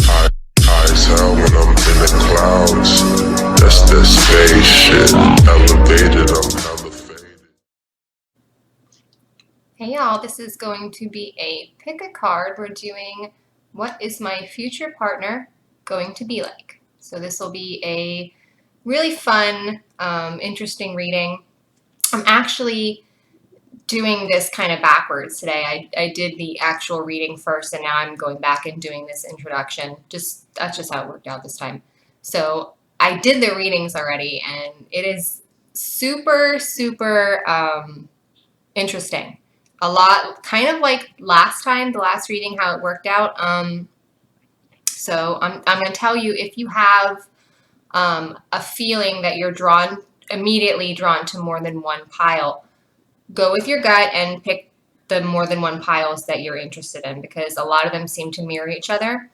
High as hell when I'm in the clouds. That's that space shit. Elevated, I'm hella faded. Hey y'all, this is going to be a pick a card. We're doing what is my future partner going to be like? So this will be a really fun, interesting reading. I'm actually doing this kind of backwards today. I did the actual reading first, and now I'm going back and doing this introduction. That's just how it worked out this time. So I did the readings already, and it is super, super interesting. A lot, kind of like last time, the last reading, how it worked out. So I'm going to tell you, if you have a feeling that you're immediately drawn to more than one pile, go with your gut and pick the more than one piles that you're interested in, because a lot of them seem to mirror each other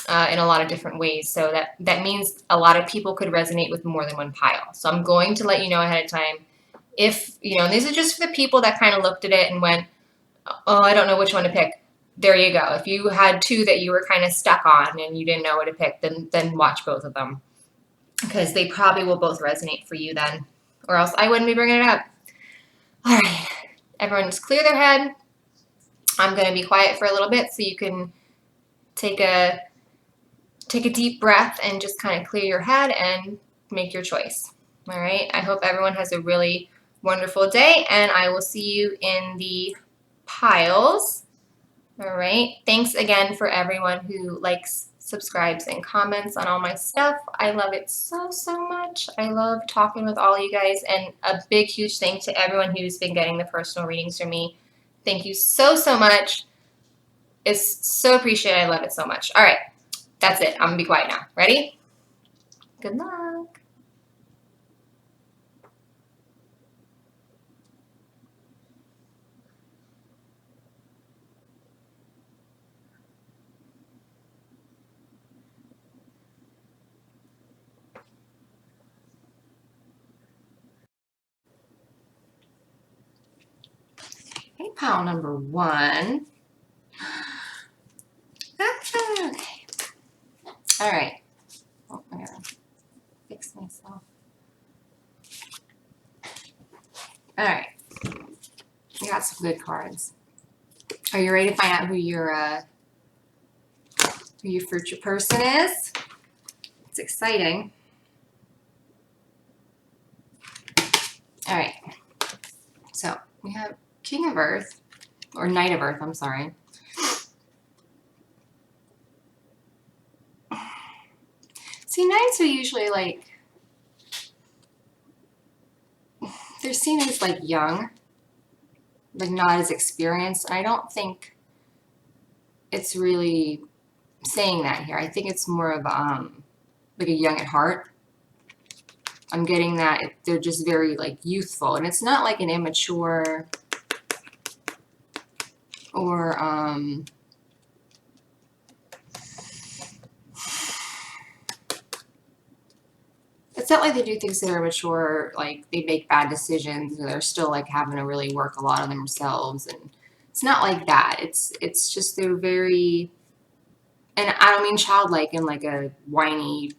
in a lot of different ways. So that means a lot of people could resonate with more than one pile. So I'm going to let you know ahead of time. If, these are just for the people that kind of looked at it and went, oh, I don't know which one to pick. There you go. If you had two that you were kind of stuck on and you didn't know what to pick, then watch both of them, because they probably will both resonate for you then, or else I wouldn't be bringing it up. All right, everyone just clear their head. I'm going to be quiet for a little bit so you can take a deep breath and just kind of clear your head and make your choice. All right, I hope everyone has a really wonderful day, and I will see you in the piles. All right, thanks again for everyone who likes, subscribes, and comments on all my stuff. I love it so, so much. I love talking with all you guys, and a big, huge thanks to everyone who's been getting the personal readings from me. Thank you so, so much. It's so appreciated. I love it so much. All right, that's it. I'm gonna be quiet now. Ready? Good luck. Okay, pile number one. Okay. All right. Oh, I gotta fix myself. All right. We got some good cards. Are you ready to find out who your future person is? It's exciting. All right. So we have King of Earth, or Knight of Earth, I'm sorry. See, knights are usually like, they're seen as like young, like not as experienced. I don't think it's really saying that here. I think it's more of like a young at heart. I'm getting that they're just very like youthful, and it's not like an immature or it's not like they do things that are mature, like they make bad decisions and they're still like having to really work a lot on themselves, and it's not like that. It's just they're very, and I don't mean childlike in like a whiny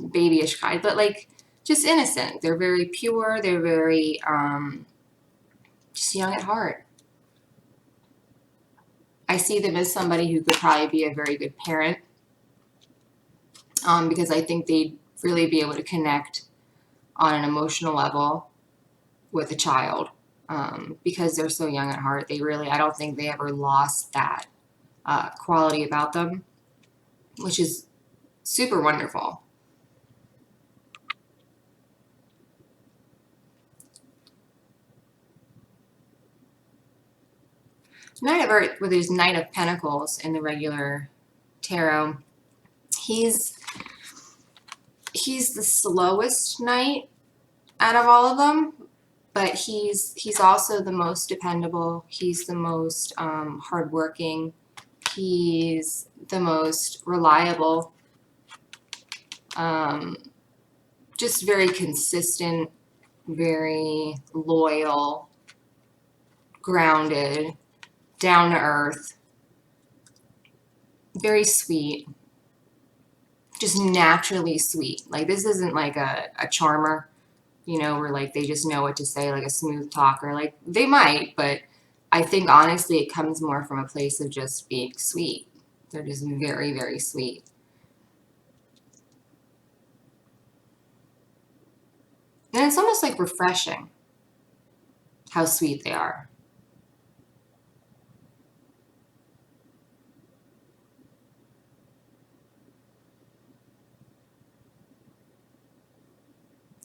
babyish kind, but like just innocent. They're very pure, they're very just young at heart. I see them as somebody who could probably be a very good parent, because I think they'd really be able to connect on an emotional level with a child, because they're so young at heart. They really, I don't think they ever lost that quality about them, which is super wonderful. Knight of Earth, where there's Knight of Pentacles in the regular tarot, he's the slowest knight out of all of them, but he's also the most dependable. He's the most hardworking. He's the most reliable. Just very consistent, very loyal, grounded, down to earth. very sweet, just naturally sweet. Like this isn't like a charmer, you know, where like they just know what to say, like a smooth talker. Like they might, but I think honestly it comes more from a place of just being sweet. They're just very, very sweet. And it's almost like refreshing how sweet they are.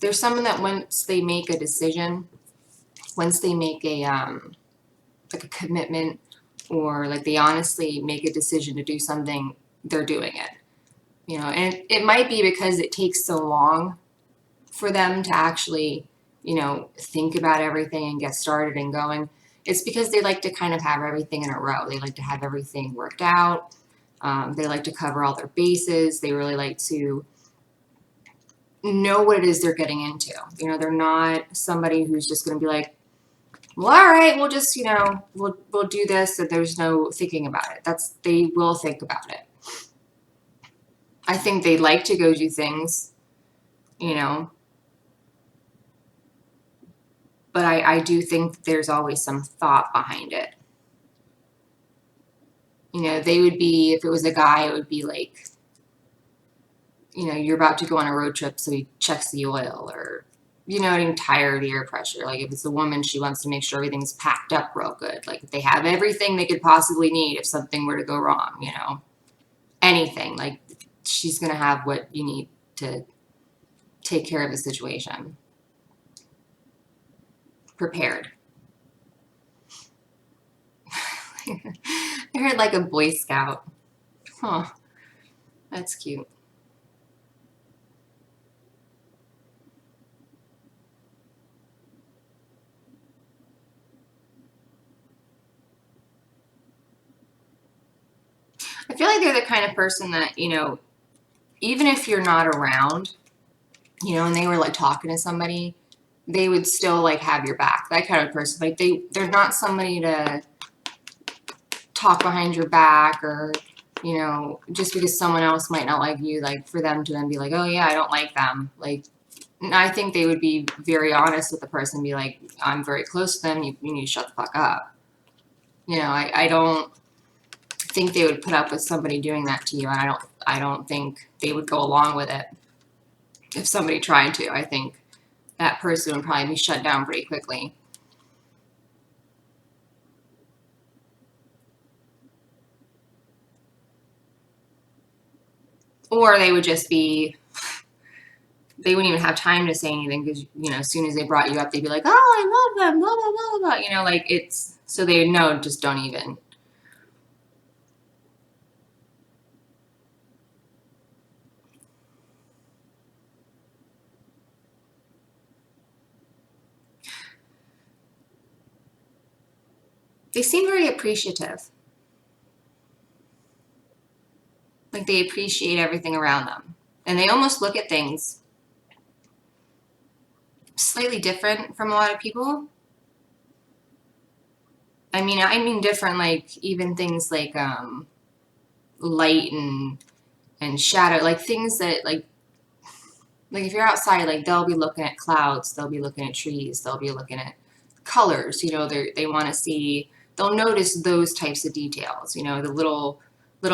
There's someone that once they make a decision, once they make a like a commitment, or like they honestly make a decision to do something, they're doing it. You know, and it might be because it takes so long for them to actually, you know, think about everything and get started and going. It's because they like to kind of have everything in a row. They like to have everything worked out. They like to cover all their bases. They really like to know what it is they're getting into. You know, they're not somebody who's just going to be like, well, all right, we'll just, you know, we'll do this, and there's no thinking about it. They will think about it. I think they like to go do things, you know, but I do think there's always some thought behind it. You know, they would be, if it was a guy, it would be like, you know, you're about to go on a road trip, so he checks the oil, or, you know, an entire air pressure. Like if it's a woman, she wants to make sure everything's packed up real good. Like if they have everything they could possibly need if something were to go wrong, you know, anything. Like she's going to have what you need to take care of the situation. Prepared. I heard like a Boy Scout. Huh. That's cute. I feel like they're the kind of person that, you know, even if you're not around, you know, and they were like talking to somebody, they would still like have your back. That kind of person. Like they're not somebody to talk behind your back, or, you know, just because someone else might not like you, like for them to then be like, oh yeah, I don't like them. Like, I think they would be very honest with the person and be like, I'm very close to them. You need to shut the fuck up. You know, I don't think they would put up with somebody doing that to you, and I don't think they would go along with it if somebody tried to. I think that person would probably be shut down pretty quickly. Or they would just be, they wouldn't even have time to say anything, because, you know, as soon as they brought you up, they'd be like, oh, I love them, blah, blah, blah, blah. You know, like it's, so they would know, just don't even. They seem very appreciative. Like they appreciate everything around them. And they almost look at things slightly different from a lot of people. I mean different, like even things like light and shadow, like things that like if you're outside, like they'll be looking at clouds, they'll be looking at trees, they'll be looking at colors, you know, they want to see, they'll notice those types of details, you know, the little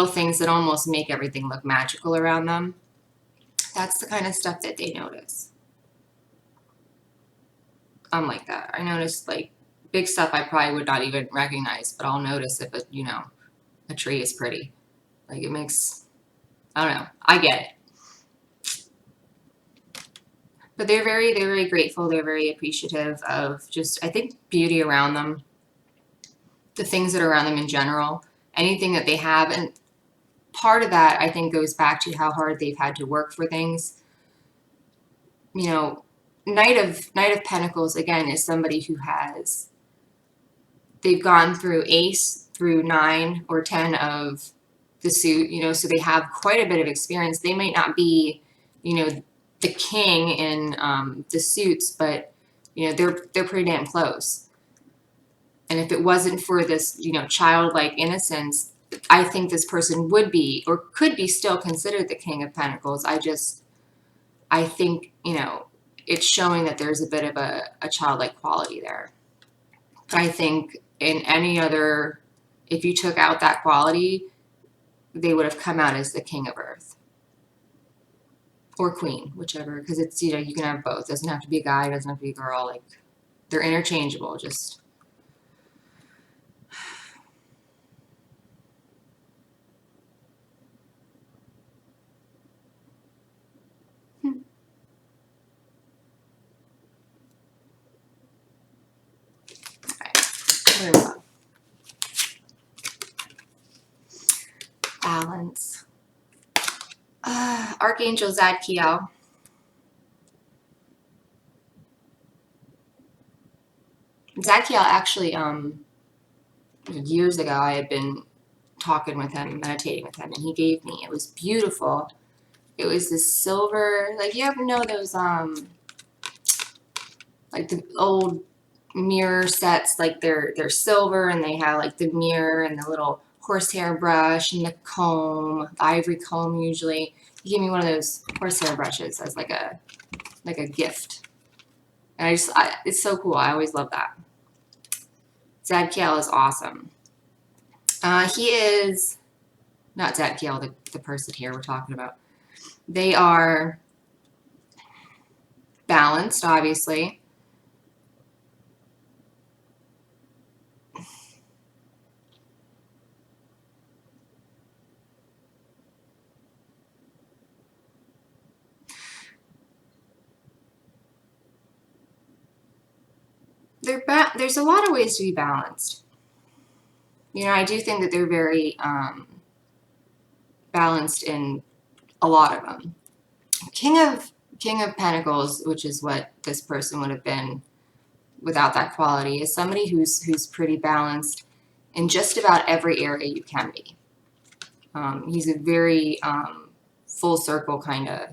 things that almost make everything look magical around them. That's the kind of stuff that they notice. I'm like that. I notice like big stuff I probably would not even recognize, but I'll notice if you know, a tree is pretty. Like it makes, I don't know. I get it. But they're very grateful. They're very appreciative of just, I think, beauty around them, the things that are around them in general, anything that they have. And part of that, I think, goes back to how hard they've had to work for things. You know, Knight of Pentacles, again, is somebody who has, they've gone through Ace through 9 or 10 of the suit, you know, so they have quite a bit of experience. They might not be, you know, the king in the suits, but, you know, they're pretty damn close. And if it wasn't for this, you know, childlike innocence, I think this person would be or could be still considered the King of Pentacles. I think, it's showing that there's a bit of a childlike quality there. But I think in any other, if you took out that quality, they would have come out as the King of Earth. Or Queen, whichever, because it's, you can have both. It doesn't have to be a guy, it doesn't have to be a girl. Like, they're interchangeable, just. Alright. Balance. Archangel Zadkiel. Zadkiel actually, years ago, I had been talking with him, meditating with him, and he gave me, it was beautiful. It was this silver, like, you ever know those, like the old mirror sets, like they're silver and they have like the mirror and the little horsehair brush and the comb, the ivory comb usually. He gave me one of those horsehair brushes as like a gift. And it's so cool. I always love that. Zadkiel is awesome. He is not Zadkiel, the person here we're talking about. They are balanced, obviously. There's a lot of ways to be balanced. I do think that they're very balanced in a lot of them. King of Pentacles, which is what this person would have been without that quality, is somebody who's pretty balanced in just about every area you can be. He's a very full circle kind of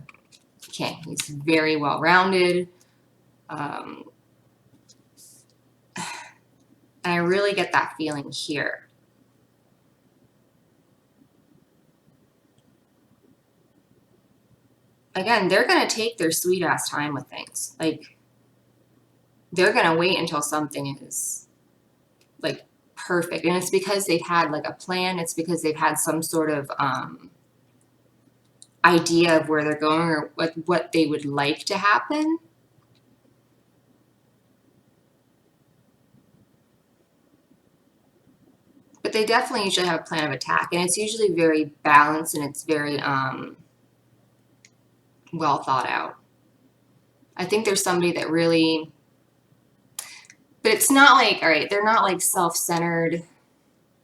king. He's very well rounded. And I really get that feeling here. Again, they're going to take their sweet ass time with things. Like, they're going to wait until something is like perfect. And it's because they've had like a plan. It's because they've had some sort of idea of where they're going or what they would like to happen. But they definitely usually have a plan of attack. And it's usually very balanced and it's very well thought out. I think there's somebody that really, but it's not like, all right, they're not like self-centered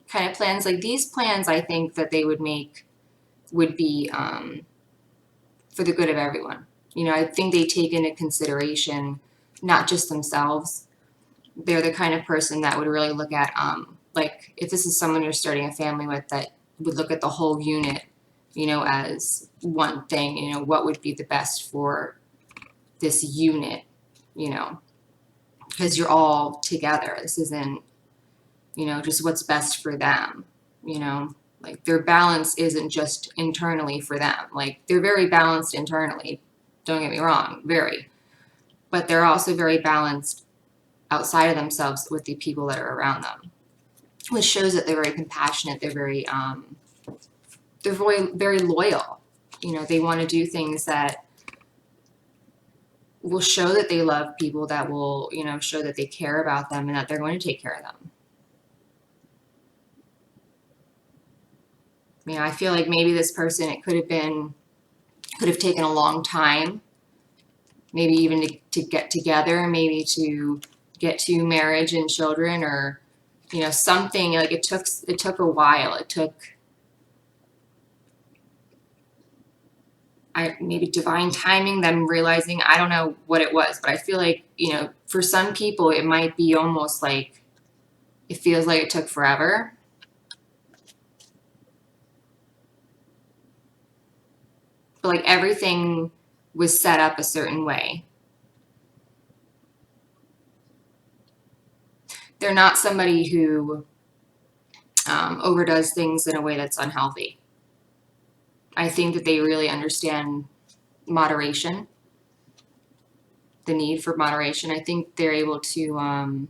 kind of plans. Like these plans, I think that they would make would be for the good of everyone. I think they take into consideration not just themselves. They're the kind of person that would really look at, like if this is someone you're starting a family with, that would look at the whole unit, as one thing, what would be the best for this unit, because you're all together. This isn't, just what's best for them, like their balance isn't just internally for them. Like they're very balanced internally, don't get me wrong, very, but they're also very balanced outside of themselves with the people that are around them, which shows that they're very compassionate. They're very very loyal. They want to do things that will show that they love people, that will, show that they care about them and that they're going to take care of them. I feel like maybe this person, it could have taken a long time, maybe even to get together, maybe to get to marriage and children, or, something like it took a while. It took maybe divine timing, them realizing, I don't know what it was, but I feel like, for some people, it might be almost like, it feels like it took forever. But like everything was set up a certain way. They're not somebody who overdoes things in a way that's unhealthy. I think that they really understand moderation, the need for moderation. I think they're able to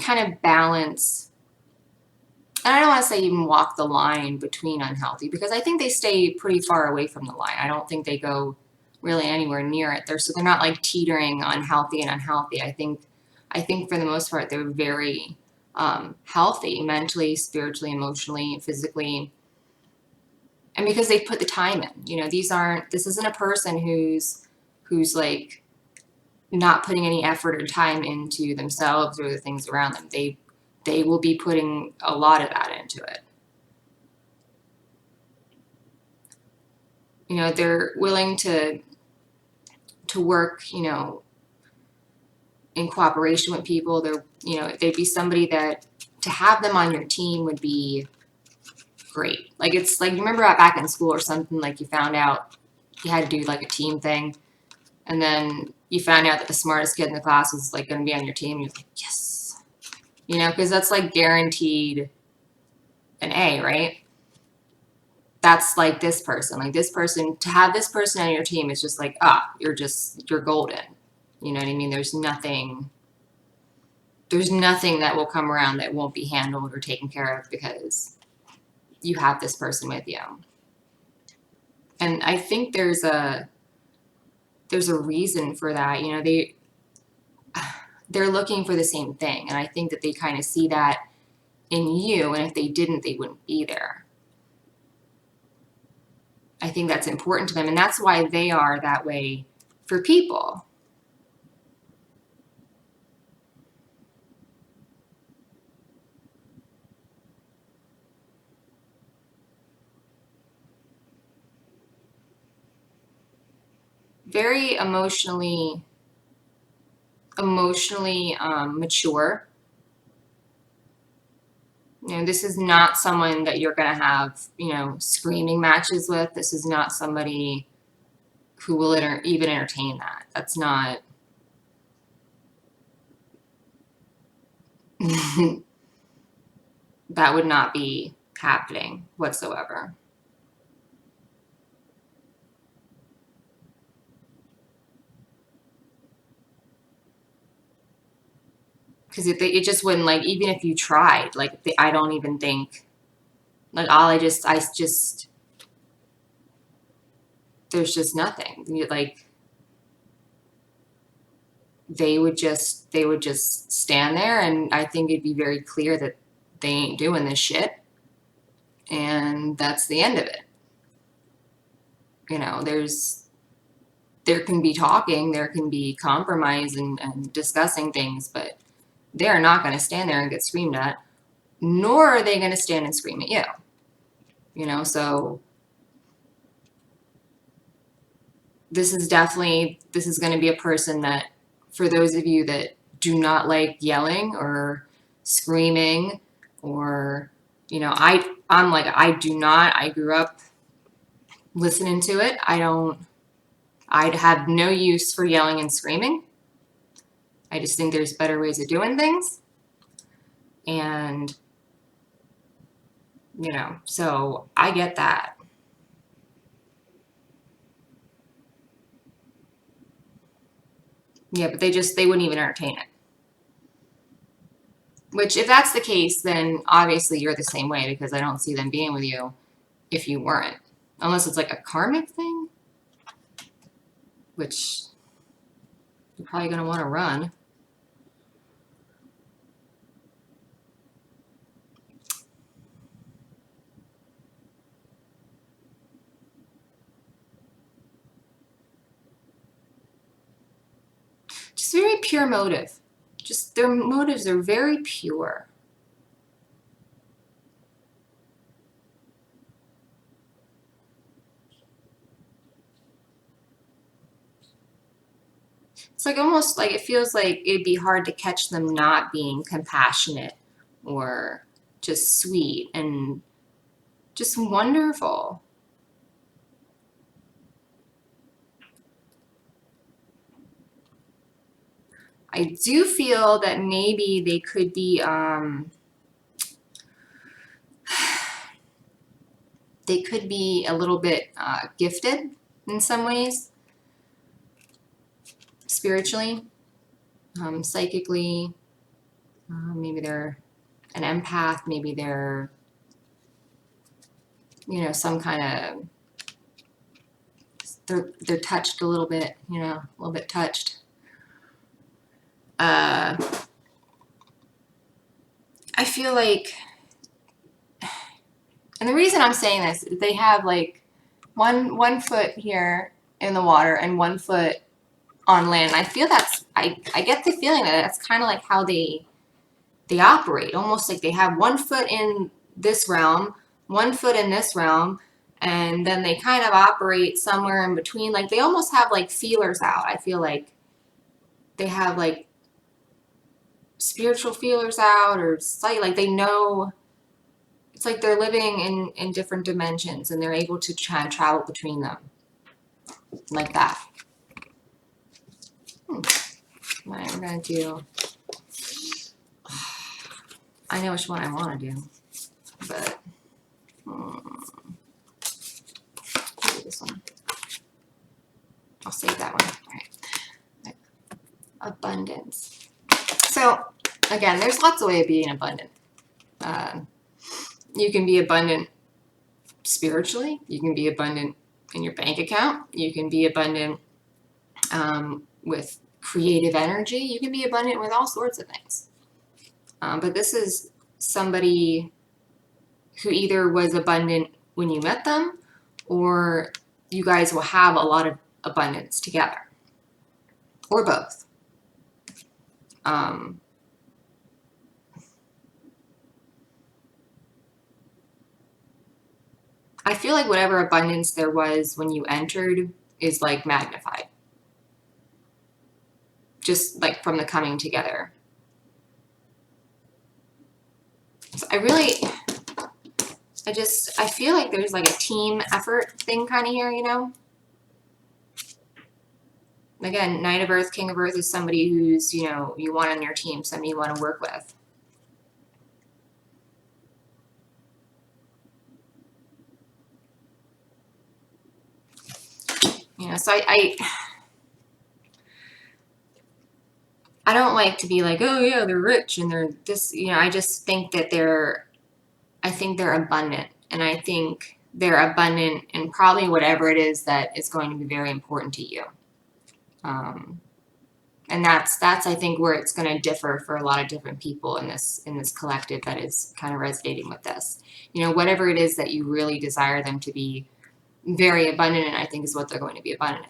kind of balance, and I don't want to say even walk the line between unhealthy, because I think they stay pretty far away from the line. I don't think they go really anywhere near it. They're not like teetering on healthy and unhealthy. I think for the most part they're very healthy mentally, spiritually, emotionally, physically, and because they put the time in. You know, this isn't a person who's like not putting any effort or time into themselves or the things around them. They will be putting a lot of that into it. You know, they're willing to work, you know, in cooperation with people. They'd be somebody that to have them on your team would be great. Like, it's like, you remember back in school or something, like you found out you had to do like a team thing, and then you found out that the smartest kid in the class was like going to be on your team, and you're like, yes, you know, because that's like guaranteed an A, right? That's like this person. Like, this person, to have this person on your team is just like, you're golden. You know what I mean? There's nothing that will come around that won't be handled or taken care of because you have this person with you. And I think there's a reason for that. You know, they're looking for the same thing, and I think that they kind of see that in you, and if they didn't, they wouldn't be there. I think that's important to them, and that's why they are that way for people. Very emotionally mature. You know, this is not someone that you're going to have, you know, screaming matches with. This is not somebody who will even entertain that. That's not. That would not be happening whatsoever. Because it just wouldn't, like, even if you tried, like, I don't even think, like, there's just nothing. Like, they would just stand there, and I think it'd be very clear that they ain't doing this shit, and that's the end of it. You know, there can be talking, there can be compromise and discussing things, but they're not going to stand there and get screamed at, nor are they going to stand and scream at you. You know, so this is going to be a person that, for those of you that do not like yelling or screaming, or, you know, I'm like, I do not. I grew up listening to it. I'd have no use for yelling and screaming. I just think there's better ways of doing things. And, you know, so I get that. Yeah, but they wouldn't even entertain it. Which, if that's the case, then obviously you're the same way, because I don't see them being with you if you weren't. Unless it's like a karmic thing, which you're probably going to want to run. Just very pure motive. Just their motives are very pure. It's like, almost like, it feels like it'd be hard to catch them not being compassionate or just sweet and just wonderful. I do feel that maybe they could be a little bit gifted in some ways, spiritually, psychically. Maybe they're an empath. Maybe they're, you know, some kind of, they're touched a little bit, you know, a little bit touched. I feel like, and the reason I'm saying this is they have like one foot here in the water and 1 foot on land. And I feel I get the feeling that that's kind of like how they operate, almost like they have 1 foot in this realm, 1 foot in this realm, and then they kind of operate somewhere in between. Like they almost have like feelers out. I feel like they have like spiritual feelers out, or like they know. It's like they're living in different dimensions and they're able to travel between them like that. What I'm gonna do, I know which one I want to do, but do this one. I'll save that one. All right. Abundance. So again, there's lots of ways of being abundant. You can be abundant spiritually. You can be abundant in your bank account. You can be abundant with creative energy. You can be abundant with all sorts of things. But this is somebody who either was abundant when you met them, or you guys will have a lot of abundance together, or both. I feel like whatever abundance there was when you entered is like magnified, just like from the coming together. So I feel like there's like a team effort thing kind of here, you know? Again, Knight of Earth, King of Earth is somebody who's, you know, you want on your team, somebody you want to work with. You know, so I don't like to be like, oh yeah, they're rich and they're this, you know, I just think that they're abundant, and I think they're abundant in probably whatever it is that is going to be very important to you. And that's I think where it's going to differ for a lot of different people in this collective that is kind of resonating with this. You know, whatever it is that you really desire them to be very abundant in, I think is what they're going to be abundant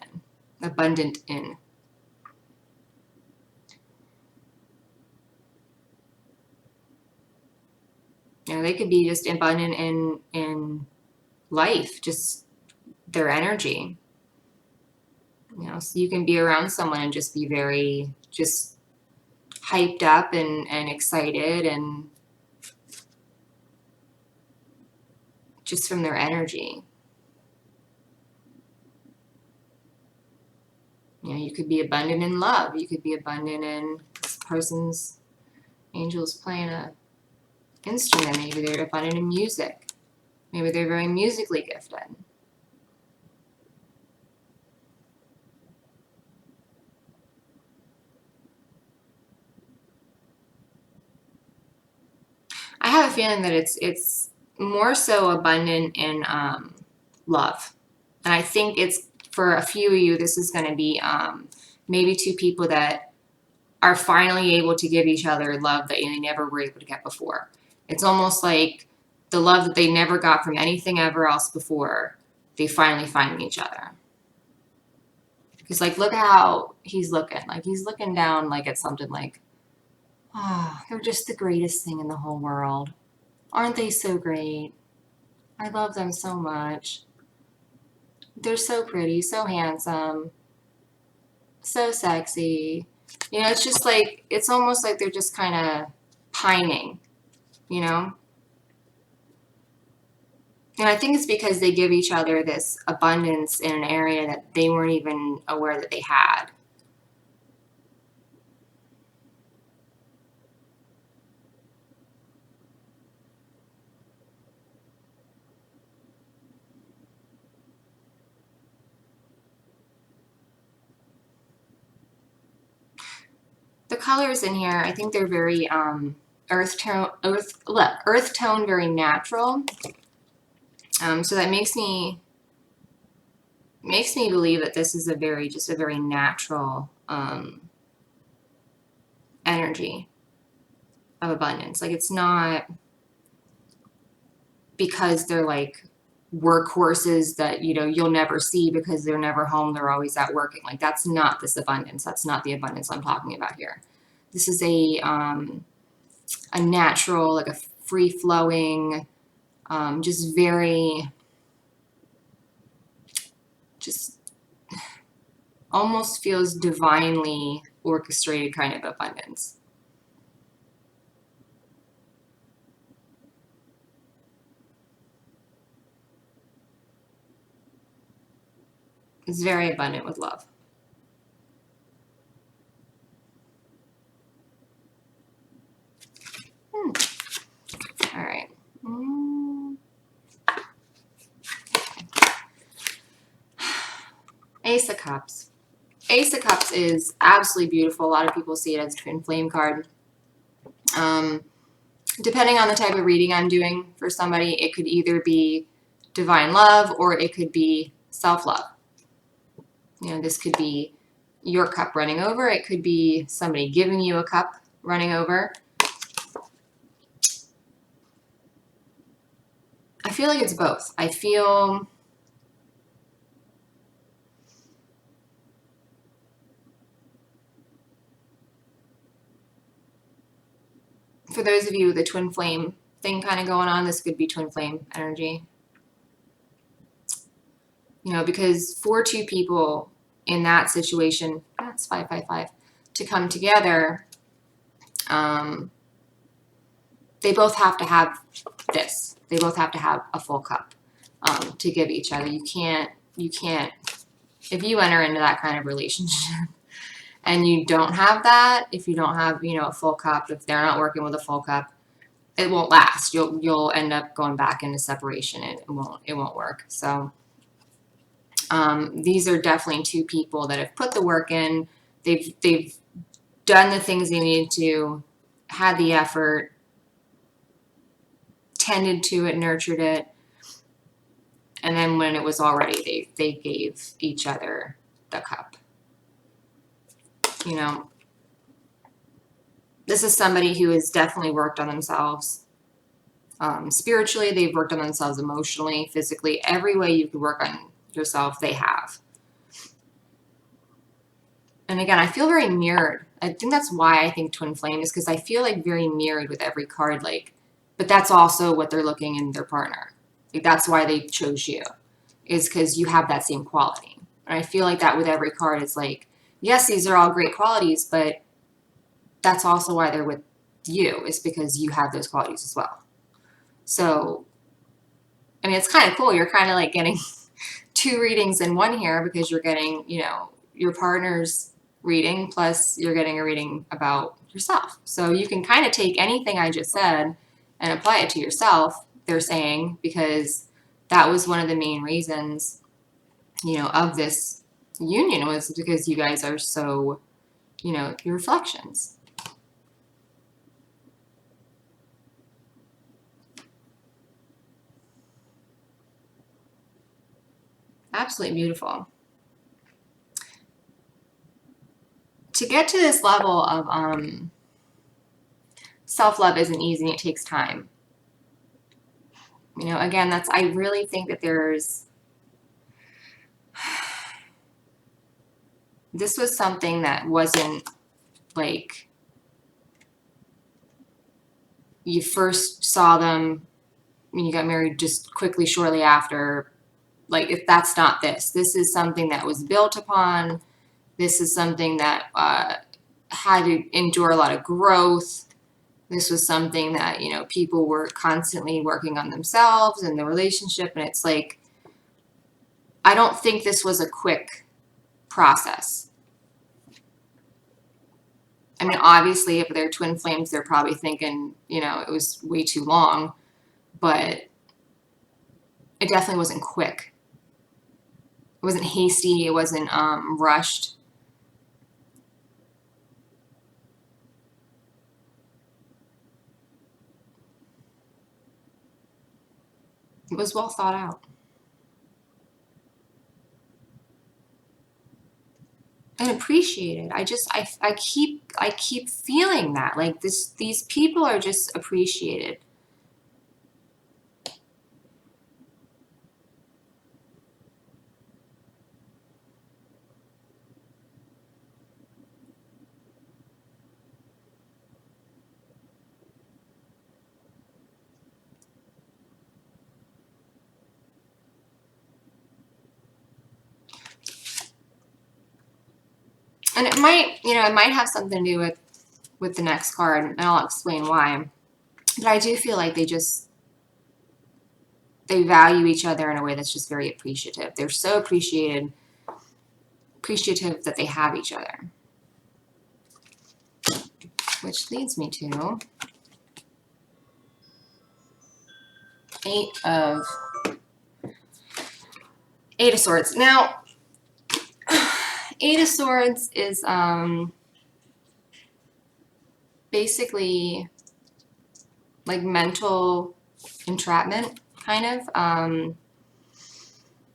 in. You know, they could be just abundant in life, just their energy. You know, so you can be around someone and just be very just hyped up and excited, and just from their energy. You know, you could be abundant in love. You could be abundant in this person's angel's playing a instrument. Maybe they're abundant in music. Maybe they're very musically gifted. I have a feeling that it's more so abundant in love, and I think it's for a few of you. This is going to be maybe two people that are finally able to give each other love that they never were able to get before. It's almost like the love that they never got from anything ever else before. They finally find each other. Because like, look how he's looking. Like he's looking down like at something like, oh, they're just the greatest thing in the whole world. Aren't they so great? I love them so much. They're so pretty, so handsome, so sexy. You know, it's just like, it's almost like they're just kind of pining, you know? And I think it's because they give each other this abundance in an area that they weren't even aware that they had. The colors in here, I think they're very earth tone, very natural. So that makes me believe that this is a very natural energy of abundance. Like, it's not because they're like workhorses that, you know, you'll never see because they're never home, they're always out working. Like, that's not this abundance. That's not the abundance I'm talking about here. This is a natural, like a free-flowing, just very, just almost feels divinely orchestrated kind of abundance. It's very abundant with love. All right. Ace of Cups. Ace of Cups is absolutely beautiful. A lot of people see it as a twin flame card. Depending on the type of reading I'm doing for somebody, it could either be divine love or it could be self-love. You know, this could be your cup running over. It could be somebody giving you a cup running over. I feel like it's both. I feel for those of you with the twin flame thing kind of going on, this could be twin flame energy. You know, because for two people in that situation, that's 555, to come together, they both have to have this. They both have to have a full cup to give each other. You can't, if you enter into that kind of relationship and you don't have that, if you don't have, you know, a full cup, if they're not working with a full cup, it won't last. You'll end up going back into separation and it won't work. So these are definitely two people that have put the work in. They've done the things they needed to, had the effort, tended to it, nurtured it, and then when it was all ready, they gave each other the cup. You know, this is somebody who has definitely worked on themselves. Spiritually, they've worked on themselves emotionally, physically, every way you could work on yourself, they have. And again, I feel very mirrored. I think that's why I think twin flame is because I feel like very mirrored with every card, like, but that's also what they're looking in their partner. Like, that's why they chose you, is because you have that same quality. And I feel like that with every card. It's like, yes, these are all great qualities, but that's also why they're with you, is because you have those qualities as well. So, I mean, it's kind of cool. You're kind of like getting two readings in one here, because you're getting, you know, your partner's reading, plus you're getting a reading about yourself. So you can kind of take anything I just said and apply it to yourself, they're saying, because that was one of the main reasons, you know, of this union, was because you guys are so, you know, your reflections. Absolutely beautiful. To get to this level of self-love isn't easy. It takes time. You know, again, I really think that this was something that wasn't like you first saw them when you got married just quickly shortly after. Like, if that's not this is something that was built upon. This is something that had to endure a lot of growth. This was something that, you know, people were constantly working on themselves and the relationship. And it's like, I don't think this was a quick process. I mean, obviously, if they're twin flames, they're probably thinking, you know, it was way too long, but it definitely wasn't quick. It wasn't hasty. It wasn't rushed. It was well thought out. And appreciated. I keep feeling that. Like these people are just appreciated. And it might, it might have something to do with the next card, and I'll explain why. But I do feel like they value each other in a way that's just very appreciative. They're so appreciative that they have each other. Which leads me to Eight of Swords. Now, Eight of Swords is basically like mental entrapment, kind of.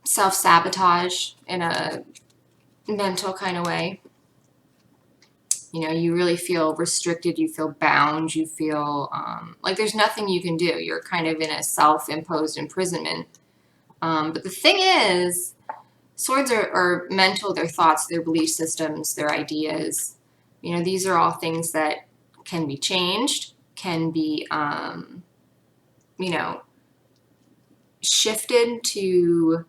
Self-sabotage in a mental kind of way. You really feel restricted, you feel bound, you feel like there's nothing you can do. You're kind of in a self-imposed imprisonment. But the thing is, swords are mental, their thoughts, their belief systems, their ideas. These are all things that can be changed, can be, shifted to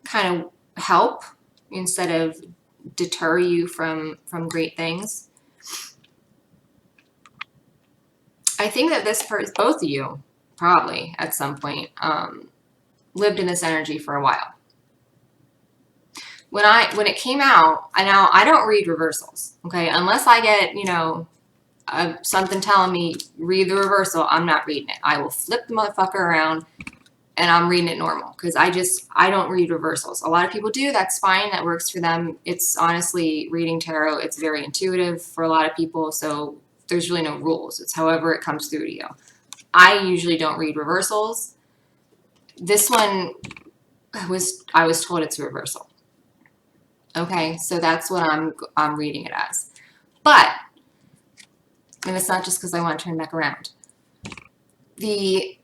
kind of help instead of deter you from great things. I think that this person, both of you, probably at some point, lived in this energy for a while. When it came out, I don't read reversals, okay? Unless I get, something telling me read the reversal, I'm not reading it. I will flip the motherfucker around and I'm reading it normal because I don't read reversals. A lot of people do. That's fine. That works for them. It's honestly, reading tarot, it's very intuitive for a lot of people, so there's really no rules. It's however it comes through to you. I usually don't read reversals. This one I was told it's a reversal. Okay, so that's what I'm reading it as. But, and it's not just because I want to turn back around. The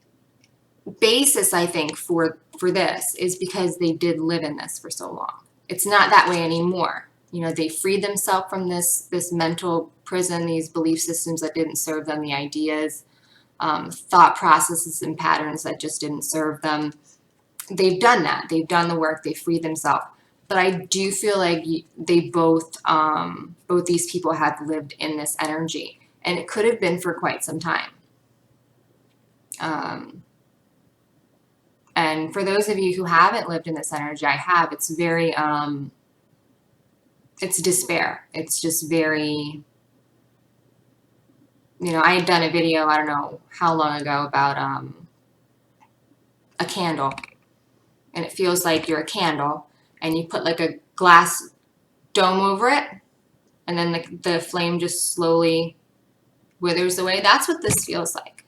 basis, I think, for this is because they did live in this for so long. It's not that way anymore. They freed themselves from this mental prison, these belief systems that didn't serve them, the ideas, thought processes and patterns that just didn't serve them. They've done that. They've done the work. They freed themselves. But I do feel like they both these people have lived in this energy, and it could have been for quite some time. And for those of you who haven't lived in this energy, I have. It's very, it's despair. It's just very, I had done a video, I don't know how long ago, about a candle. And it feels like you're a candle, and you put like a glass dome over it, and then the flame just slowly withers away. That's what this feels like.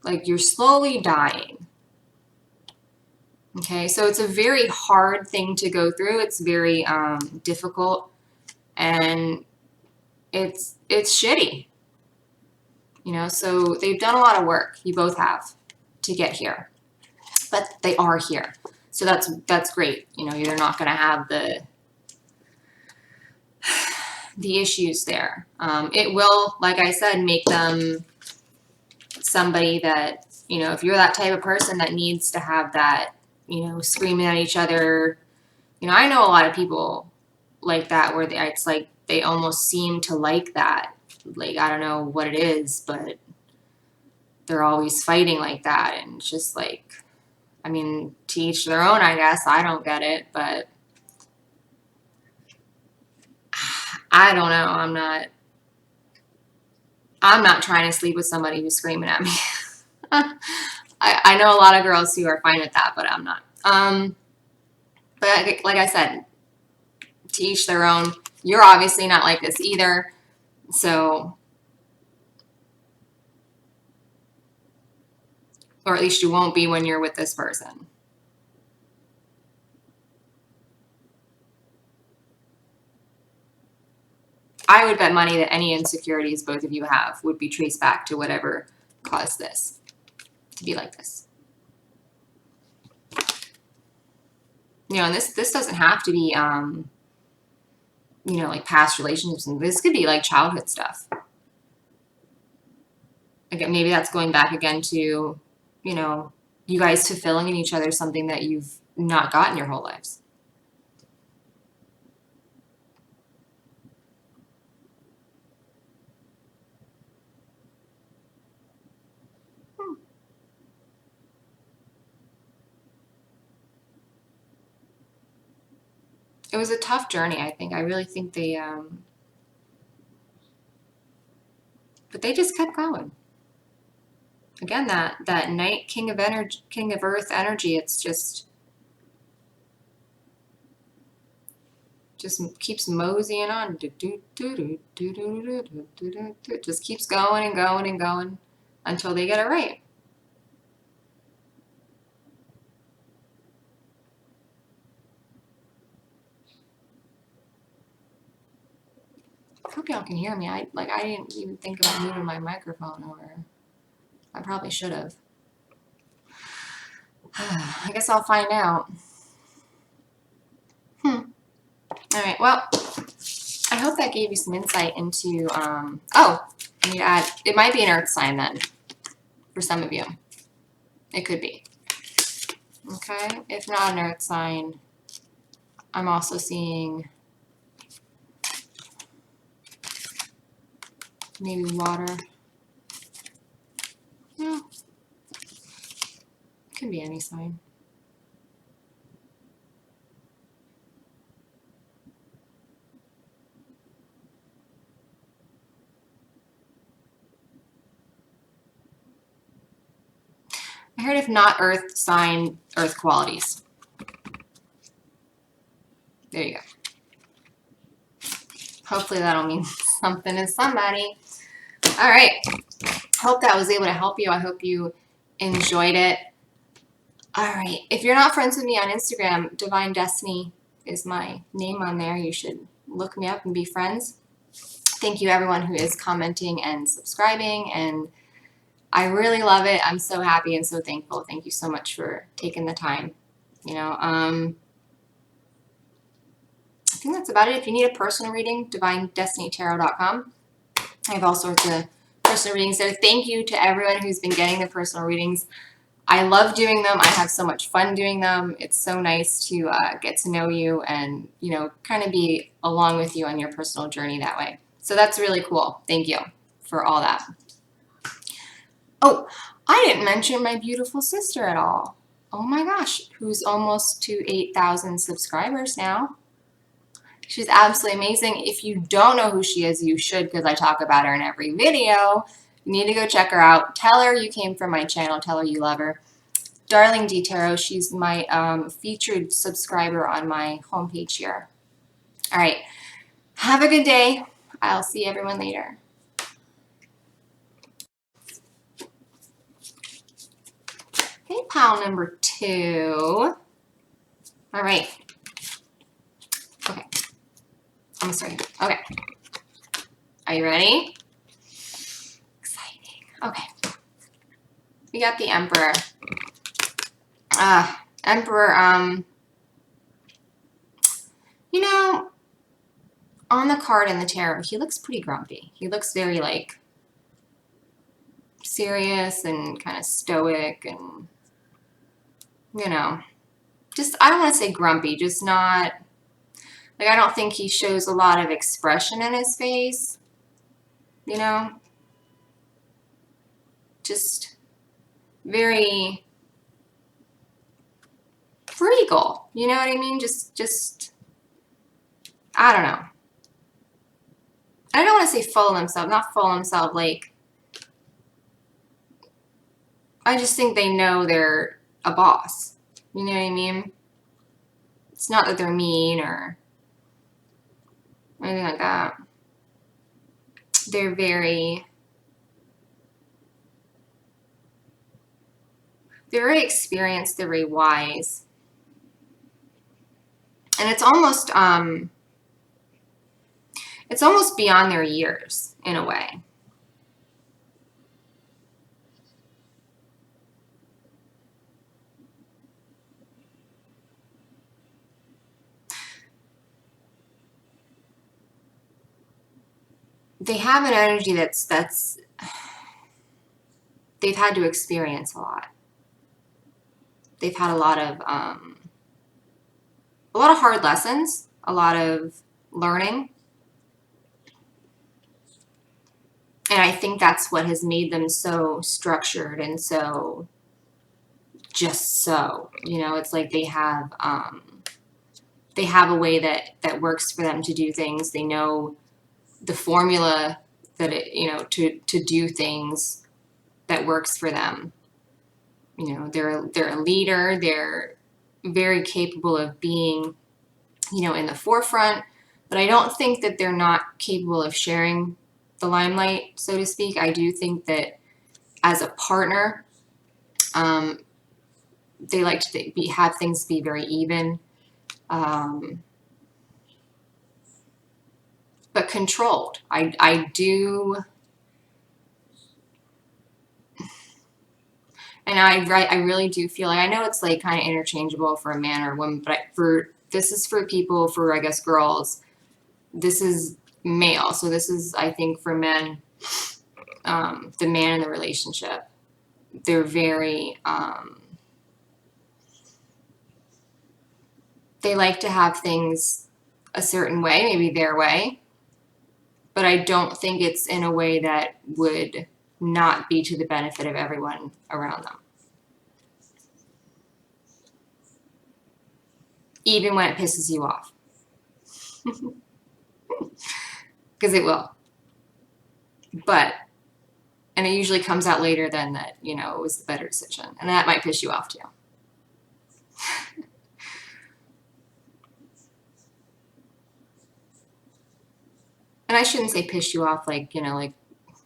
Like you're slowly dying. Okay, so it's a very hard thing to go through. It's very difficult, and it's shitty. So they've done a lot of work. You both have to get here, but they are here. So that's great. You're not going to have the issues there. It will, like I said, make them somebody that, if you're that type of person that needs to have that, screaming at each other. I know a lot of people like that where it's like they almost seem to like that. Like, I don't know what it is, but they're always fighting like that. And it's just like, to each their own, I guess. I don't get it, but I don't know. I'm not trying to sleep with somebody who's screaming at me. I know a lot of girls who are fine with that, but I'm not. But like I said, to each their own. You're obviously not like this either. So Or at least you won't be when you're with this person. I would bet money that any insecurities both of you have would be traced back to whatever caused this to be like this. You know, and this doesn't have to be, you know, like past relationships. This could be like childhood stuff. Again, maybe that's going back again to, you know, you guys fulfilling in each other something that you've not gotten your whole lives. It was a tough journey, I think. I really think they, but they just kept going. Again, that night king of energy, king of earth energy, it's just keeps moseying on. It just keeps going and going and going until they get it right. I hope y'all can hear me. I didn't even think about moving my microphone over. I probably should have. I guess I'll find out. All right, well, I hope that gave you some insight into, oh, I need to add, it might be an earth sign then, for some of you. It could be. Okay, if not an earth sign, I'm also seeing maybe water. Yeah, could be any sign. I heard if not earth sign, earth qualities. There you go. Hopefully that'll mean something to somebody. All right. Hope that was able to help you. I hope you enjoyed it. All right. If you're not friends with me on Instagram, Divine Destiny is my name on there. You should look me up and be friends. Thank you everyone who is commenting and subscribing, and I really love it. I'm so happy and so thankful. Thank you so much for taking the time. You know, I think that's about it. If you need a personal reading, divinedestinytarot.com. I have all sorts of personal readings there. Thank you to everyone who's been getting the personal readings. I love doing them. I have so much fun doing them. It's so nice to get to know you and, you know, kind of be along with you on your personal journey that way. So that's really cool. Thank you for all that. Oh, I didn't mention my beautiful sister at all. Oh my gosh, who's almost to 8,000 subscribers now. She's absolutely amazing. If you don't know who she is, you should, because I talk about her in every video. You need to go check her out. Tell her you came from my channel. Tell her you love her. Darling D Tarot, she's my featured subscriber on my homepage here. All right. Have a good day. I'll see everyone later. Okay, pile number 2. All right. Okay. I'm sorry. Okay. Are you ready? Exciting. Okay. We got the Emperor. Emperor, you know, on the card in the tarot, he looks pretty grumpy. He looks very, like, serious and kind of stoic and, you know, just, I don't want to say grumpy, just not, like, I don't think he shows a lot of expression in his face, you know, just very regal, you know what I mean? Just, I don't know. I don't want to say full of himself, not full of himself, like, I just think they know they're a boss. You know what I mean? It's not that they're mean or anything like that. They're very, They're very experienced, they're very wise. And it's almost beyond their years in a way. They have an energy that's they've had to experience a lot. They've had a lot of hard lessons, a lot of learning. And I think that's what has made them so structured and so just so, you know, it's like they have a way that works for them to do things. They know the formula that it, you know, to do things that works for them. You know, they're a leader. They're very capable of being, you know, in the forefront, but I don't think that they're not capable of sharing the limelight, so to speak. I do think that as a partner, they like to have things be very even, but controlled. I do, and I really do feel like, I know it's like kind of interchangeable for a man or a woman, but this is for people, for I guess girls. This is male, so this is, I think, for men, the man in the relationship. They're very, they like to have things a certain way, maybe their way, but I don't think it's in a way that would not be to the benefit of everyone around them. Even when it pisses you off. Because it will. But, and it usually comes out later than that, you know, it was the better decision. And that might piss you off too. And I shouldn't say piss you off like, you know, like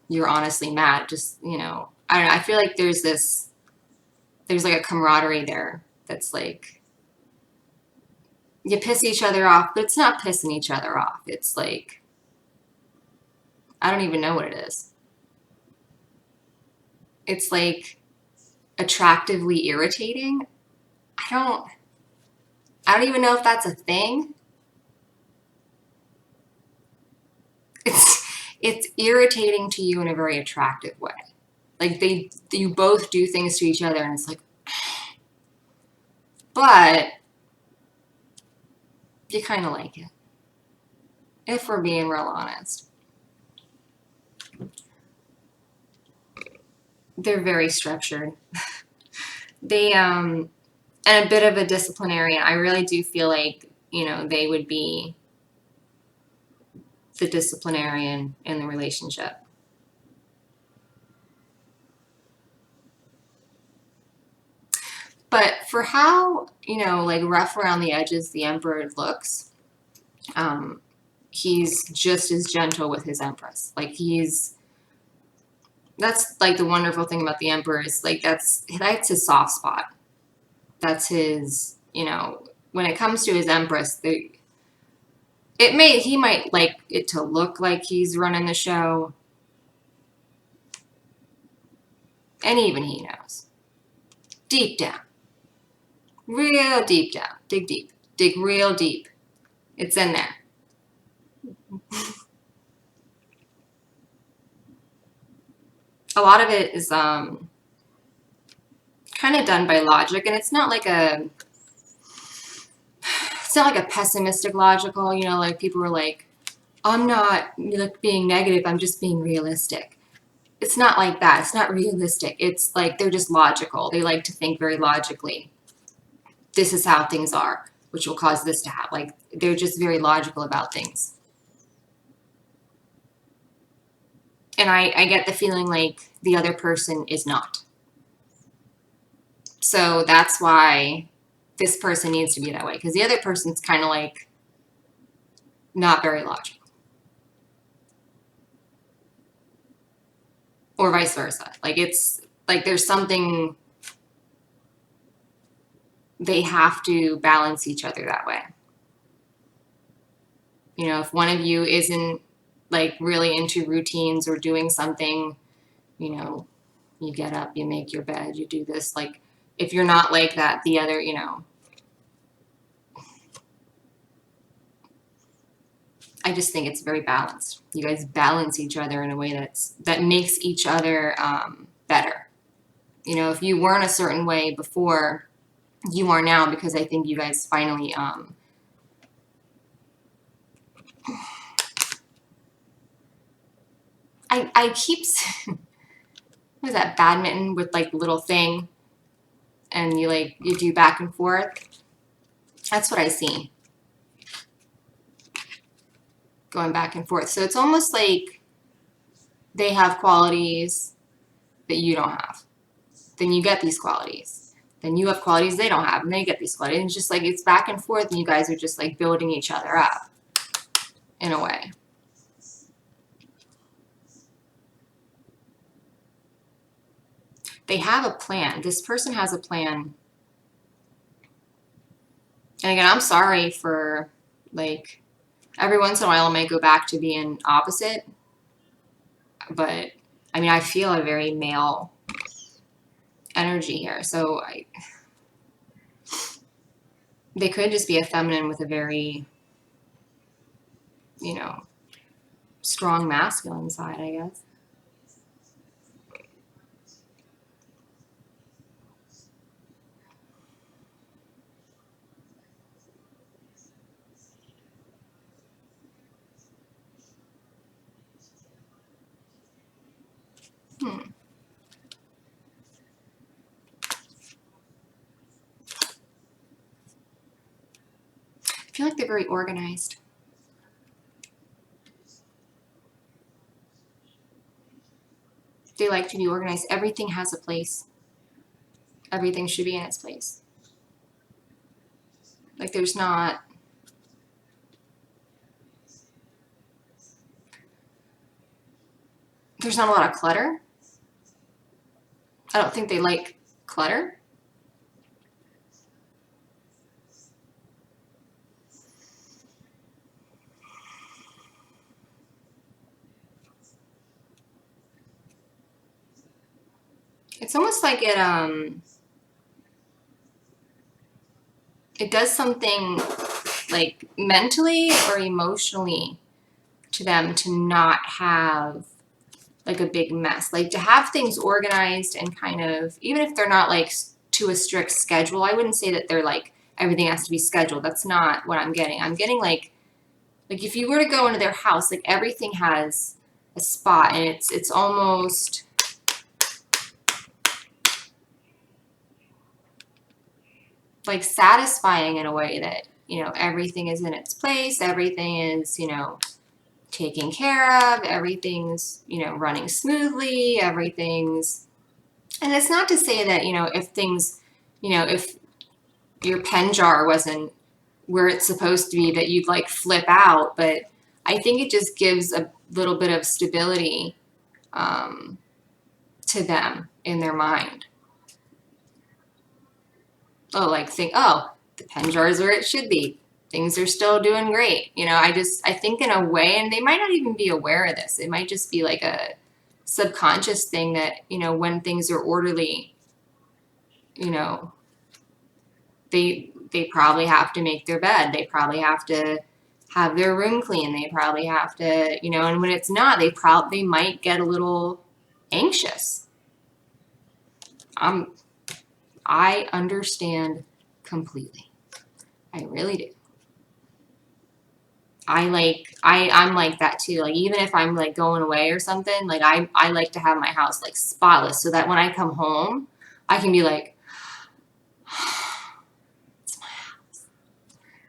you're honestly mad. Just, you know, I don't know. I feel like there's like a camaraderie there that's like, you piss each other off, but it's not pissing each other off. It's like, I don't even know what it is. It's like attractively irritating. I don't even know if that's a thing. It's irritating to you in a very attractive way. Like you both do things to each other and it's like, but you kind of like it. If we're being real honest. They're very structured. They, and a bit of a disciplinarian. I really do feel like, you know, they would be the disciplinarian in the relationship. But for how, you know, like rough around the edges the emperor looks, he's just as gentle with his empress. Like that's like the wonderful thing about the emperor is like that's his soft spot. That's his, you know, when it comes to his empress, he might like it to look like he's running the show. And even he knows. Deep down. Real deep down. Dig deep. Dig real deep. It's in there. A lot of it is kind of done by logic, and it's not like a pessimistic logical, you know, like people were like, I'm not being negative, I'm just being realistic. It's not like that. It's not realistic. It's like they're just logical. They like to think very logically. This is how things are, which will cause this to happen. Like they're just very logical about things. And I get the feeling like the other person is not. So that's why this person needs to be that way, because the other person's kind of like not very logical. Or vice versa. Like it's like there's something they have to balance each other that way. You know, if one of you isn't like really into routines or doing something, you know, you get up, you make your bed, you do this. Like, if you're not like that, the other, you know, I just think it's very balanced. You guys balance each other in a way that makes each other better. You know, if you weren't a certain way before, you are now, because I think you guys finally I keep what is that, badminton with like the little thing, and you do back and forth. That's what I see, going back and forth. So it's almost like they have qualities that you don't have. Then you get these qualities. Then you have qualities they don't have, and they get these qualities. And it's just like it's back and forth, and you guys are just like building each other up in a way. They have a plan. This person has a plan. And again, I'm sorry for, like, every once in a while I might go back to being opposite. But, I mean, I feel a very male energy here. So they could just be a feminine with a very, you know, strong masculine side, I guess. Hmm. I feel like they're very organized. They like to be organized. Everything has a place. Everything should be in its place. Like there's not a lot of clutter. I don't think they like clutter. It's almost like it does something like mentally or emotionally to them to not have like a big mess. Like to have things organized and kind of, even if they're not like to a strict schedule, I wouldn't say that they're like everything has to be scheduled. That's not what I'm getting. I'm getting like if you were to go into their house, like everything has a spot, and it's almost like satisfying in a way that, you know, everything is in its place, everything is, you know, taken care of, everything's, you know, running smoothly, everything's, and it's not to say that, you know, if things, you know, if your pen jar wasn't where it's supposed to be, that you'd like flip out, but I think it just gives a little bit of stability to them in their mind. Oh, like think, oh, the pen jar is where it should be. Things are still doing great. You know, I think in a way, and they might not even be aware of this. It might just be like a subconscious thing that, you know, when things are orderly, you know, they probably have to make their bed. They probably have to have their room clean. They probably have to, you know, and when it's not, they might get a little anxious. I understand completely. I really do. I'm like that too. Like even if I'm like going away or something, like I like to have my house like spotless so that when I come home, I can be like, it's my house.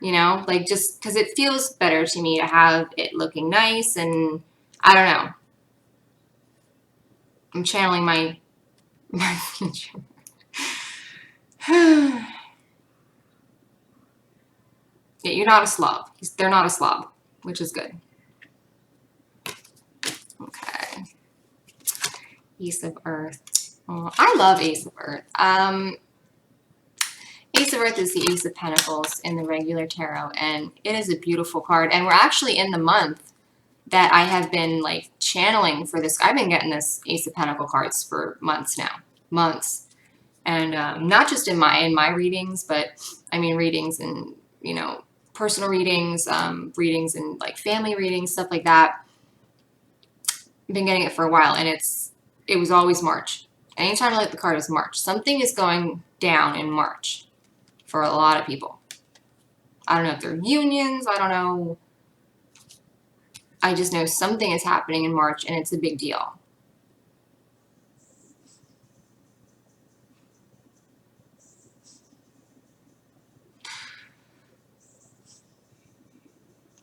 You know, like just because it feels better to me to have it looking nice, and I don't know. I'm channeling my future. Yeah, you're not a slob. They're not a slob, which is good. Okay. Ace of Earth. Oh, I love Ace of Earth. Ace of Earth is the Ace of Pentacles in the regular tarot, and it is a beautiful card. And we're actually in the month that I have been like channeling for this. I've been getting this Ace of Pentacle cards for months now, months, and not just in my readings, but I mean readings and personal readings, readings and like family readings, stuff like that. I've been getting it for a while, and it was always March. Anytime I look at the card, is March. Something is going down in March for a lot of people. I don't know if they're unions. I don't know. I just know something is happening in March, and it's a big deal.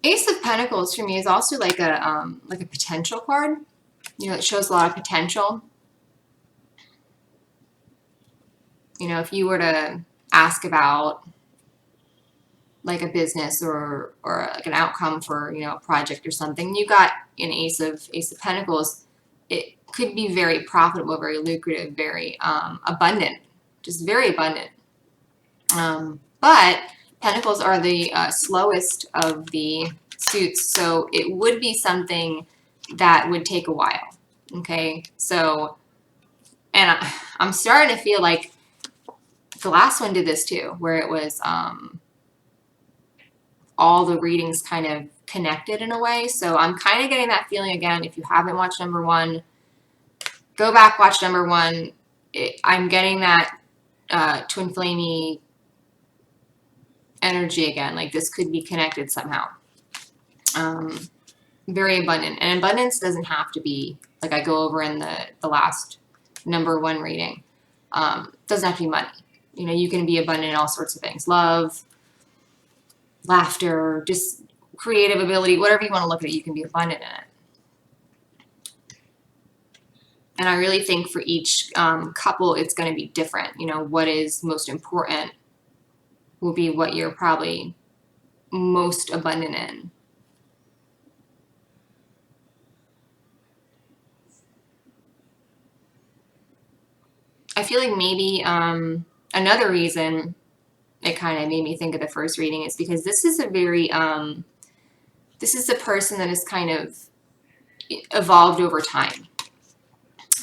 Ace of Pentacles for me is also like a potential card. It shows a lot of potential. If you were to ask about like a business or like an outcome for a project or something, you got an Ace of Pentacles. It could be very profitable, very lucrative, very abundant, just very abundant. But Pentacles are the slowest of the suits, so it would be something that would take a while. Okay, so, and I'm starting to feel like the last one did this too, where it was all the readings kind of connected in a way. So I'm kind of getting that feeling again. If you haven't watched number one, go back, watch number one. I'm getting that twin flamey energy again. Like this could be connected somehow. Very abundant. And abundance doesn't have to be, like I go over in the last number one reading. Doesn't have to be money. You can be abundant in all sorts of things. Love, laughter, just creative ability, whatever you want to look at it, you can be abundant in it. And I really think for each couple, it's going to be different. What is most important will be what you're probably most abundant in. I feel like maybe another reason it kind of made me think of the first reading is because this is a very, this is a person that has kind of evolved over time.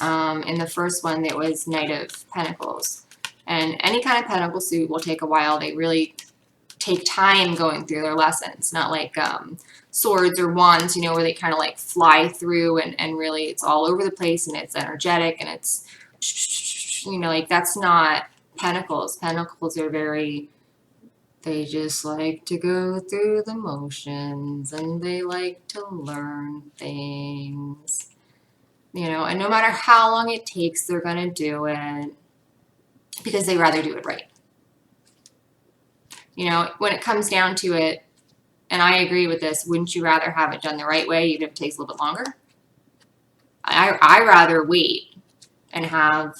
In the first one, it was Knight of Pentacles. And any kind of Pentacle suit will take a while. They really take time going through their lessons, not like swords or wands, where they kind of like fly through and really it's all over the place and it's energetic and it's, like that's not Pentacles. Pentacles are very, they just like to go through the motions and they like to learn things, and no matter how long it takes, they're going to do it because they rather do it right. When it comes down to it, and I agree with this, wouldn't you rather have it done the right way, even if it takes a little bit longer? I rather wait and have,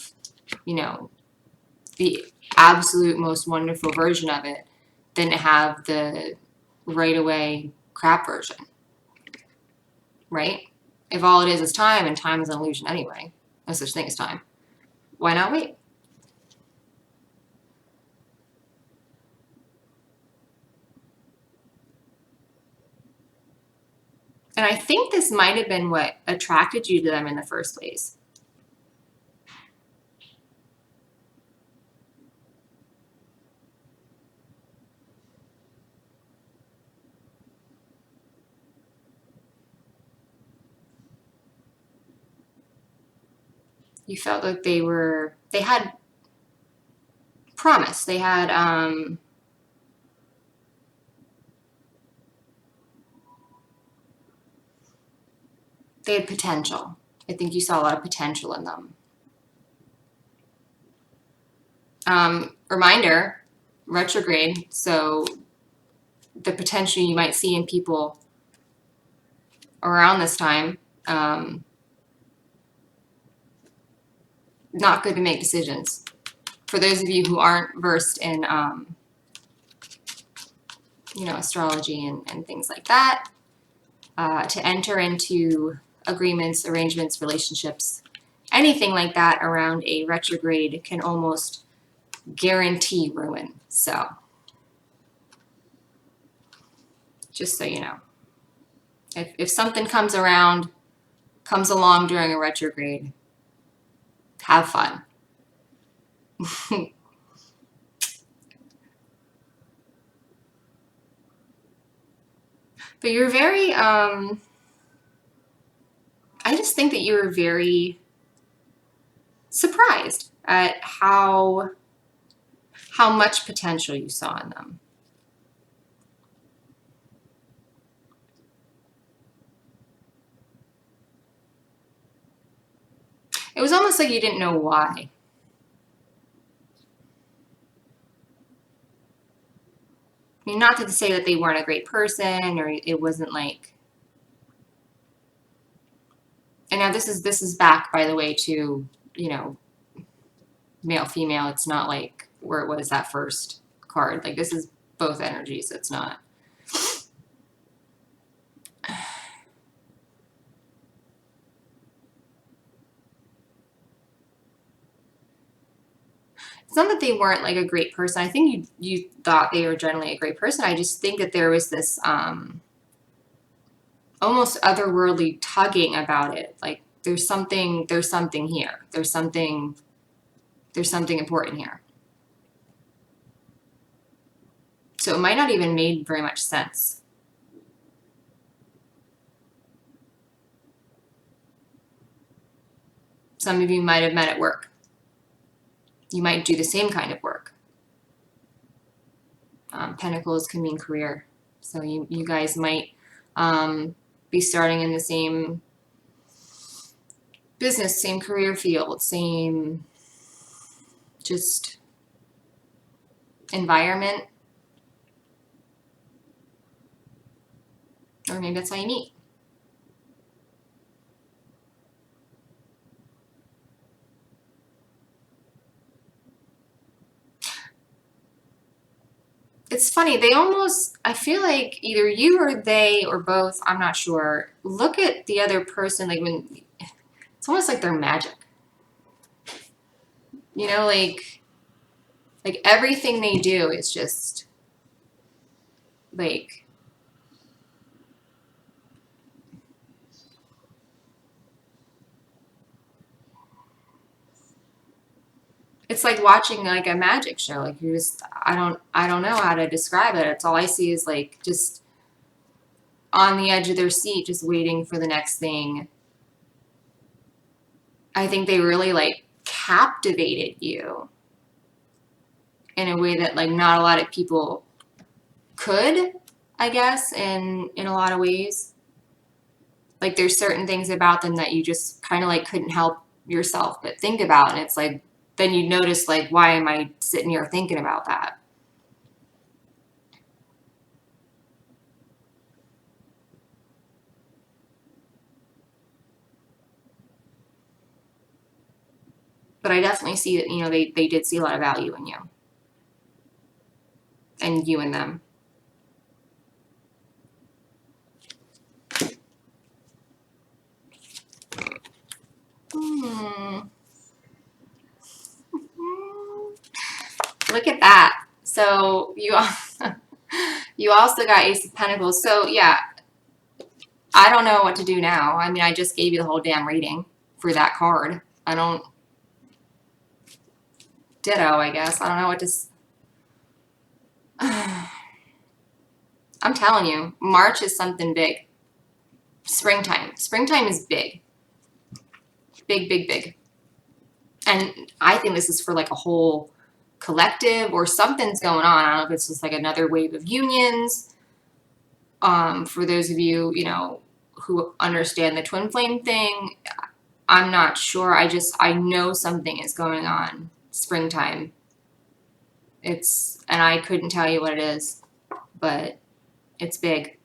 the absolute most wonderful version of it than to have the right away crap version, right? If all it is time, and time is an illusion anyway, no such thing as time, why not wait? And I think this might have been what attracted you to them in the first place. You felt like they had promise. They had, potential. I think you saw a lot of potential in them. Reminder, retrograde, so the potential you might see in people around this time, not good to make decisions. For those of you who aren't versed in, astrology and things like that, to enter into agreements, arrangements, relationships, anything like that around a retrograde can almost guarantee ruin. So, just so you know, if something comes along during a retrograde, have fun. But you're very, I just think that you were very surprised at how much potential you saw in them. It was almost like you didn't know why. I mean, not to say that they weren't a great person, or it wasn't like. And now this is back, by the way, to, you know, male, female. It's not like where it was that first card. Like, this is both energies. It's not. It's not that they weren't like a great person. I think you thought they were generally a great person. I just think that there was this almost otherworldly tugging about it. Like, there's something here. There's something important here. So it might not even made very much sense. Some of you might have met at work. You might do the same kind of work. Pentacles can mean career. So you guys might be starting in the same business, same career field, same just environment. Or maybe that's how you meet. It's funny, I feel like either you or they or both, I'm not sure, look at the other person like when, it's almost like they're magic. You know, like everything they do is just, like, it's like watching like a magic show. Like, you just, I don't know how to describe it. It's all I see is like just on the edge of their seat, just waiting for the next thing. I think they really like captivated you in a way that like not a lot of people could, I guess, in a lot of ways. Like, there's certain things about them that you just kind of like couldn't help yourself but think about, and it's like then you notice like, why am I sitting here thinking about that? But I definitely see that, you know, they did see a lot of value in you. And you in them. Look at that. So you also got Ace of Pentacles. So yeah, I don't know what to do now. I mean, I just gave you the whole damn reading for that card. I don't. Ditto, I guess. I don't know what to. I'm telling you, March is something big. Springtime. Springtime is big. Big, big, big. And I think this is for like a whole collective or something's going on. I don't know if it's just like another wave of unions. For those of you, you know, who understand the twin flame thing, I'm not sure. I know something is going on. Springtime. And I couldn't tell you what it is, but it's big.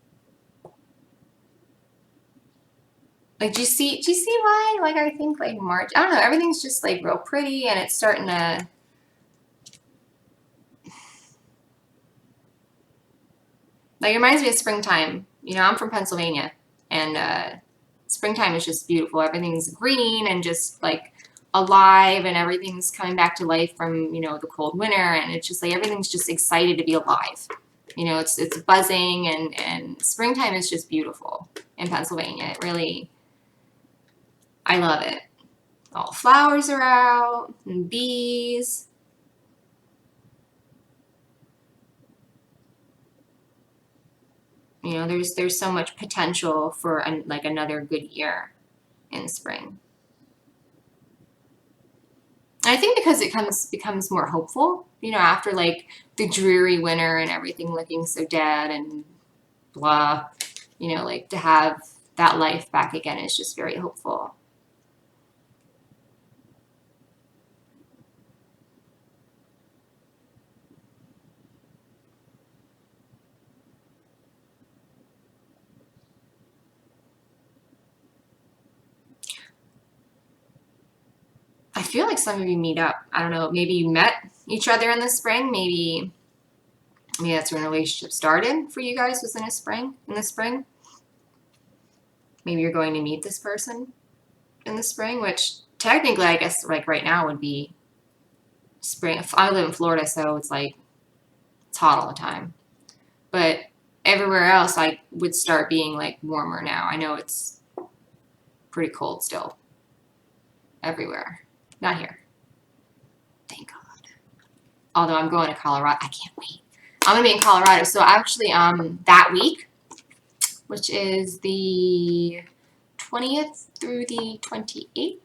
Like, do you see why? Like, I think like March, I don't know, everything's just like real pretty and it's starting to. Like, it reminds me of springtime. You know, I'm from Pennsylvania, and springtime is just beautiful. Everything's green and just like alive and everything's coming back to life from, you know, the cold winter, and it's just like everything's just excited to be alive. You know, it's buzzing, and springtime is just beautiful in Pennsylvania. It really, I love it. All flowers are out and bees. You know, there's so much potential for like another good year in spring. And I think because it becomes more hopeful, you know, after like the dreary winter and everything looking so dead and blah, you know, like to have that life back again is just very hopeful. I feel like some of you meet up. I don't know, maybe you met each other in the spring, maybe that's when a relationship started for you guys, was in the spring. Maybe you're going to meet this person in the spring, which technically I guess like right now would be spring. I live in Florida, so it's like it's hot all the time. But everywhere else I would start being like warmer now. I know it's pretty cold still everywhere. Not here. Thank God. Although I'm going to Colorado. I can't wait. I'm going to be in Colorado. So actually that week, which is the 20th through the 28th,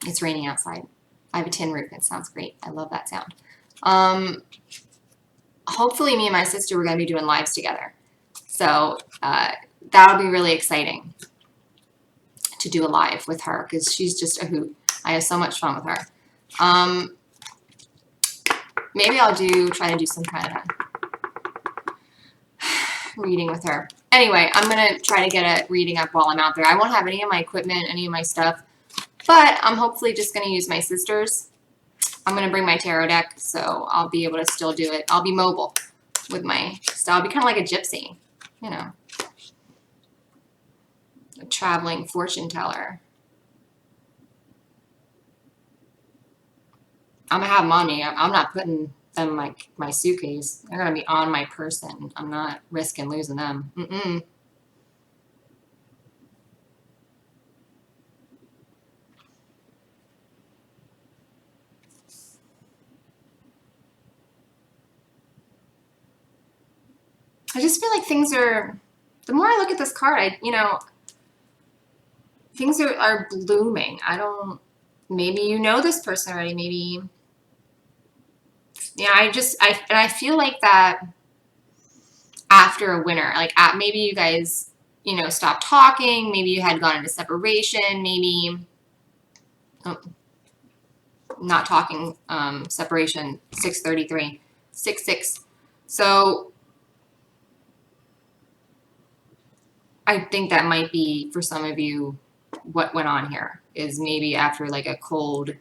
it's raining outside. I have a tin roof. It sounds great. I love that sound. Hopefully me and my sister, we're going to be doing lives together. So that'll be really exciting to do a live with her because she's just a hoot. I have so much fun with her. Maybe I'll try to do some kind of reading with her. Anyway, I'm going to try to get a reading up while I'm out there. I won't have any of my equipment, any of my stuff, but I'm hopefully just going to use my sister's. I'm going to bring my tarot deck, so I'll be able to still do it. I'll be mobile with my style. I'll be kind of like a gypsy, you know, a traveling fortune teller. I'm going to have them on me. I'm not putting them in my suitcase. They're going to be on my person. I'm not risking losing them. I just feel like things are, the more I look at this card, things are blooming. Maybe you know this person already, maybe, yeah, I feel like that after a winter, like maybe you guys, stopped talking, maybe you had gone into separation, maybe, not talking, separation, 633, 6-6. So I think that might be, for some of you, what went on here, is maybe after like a cold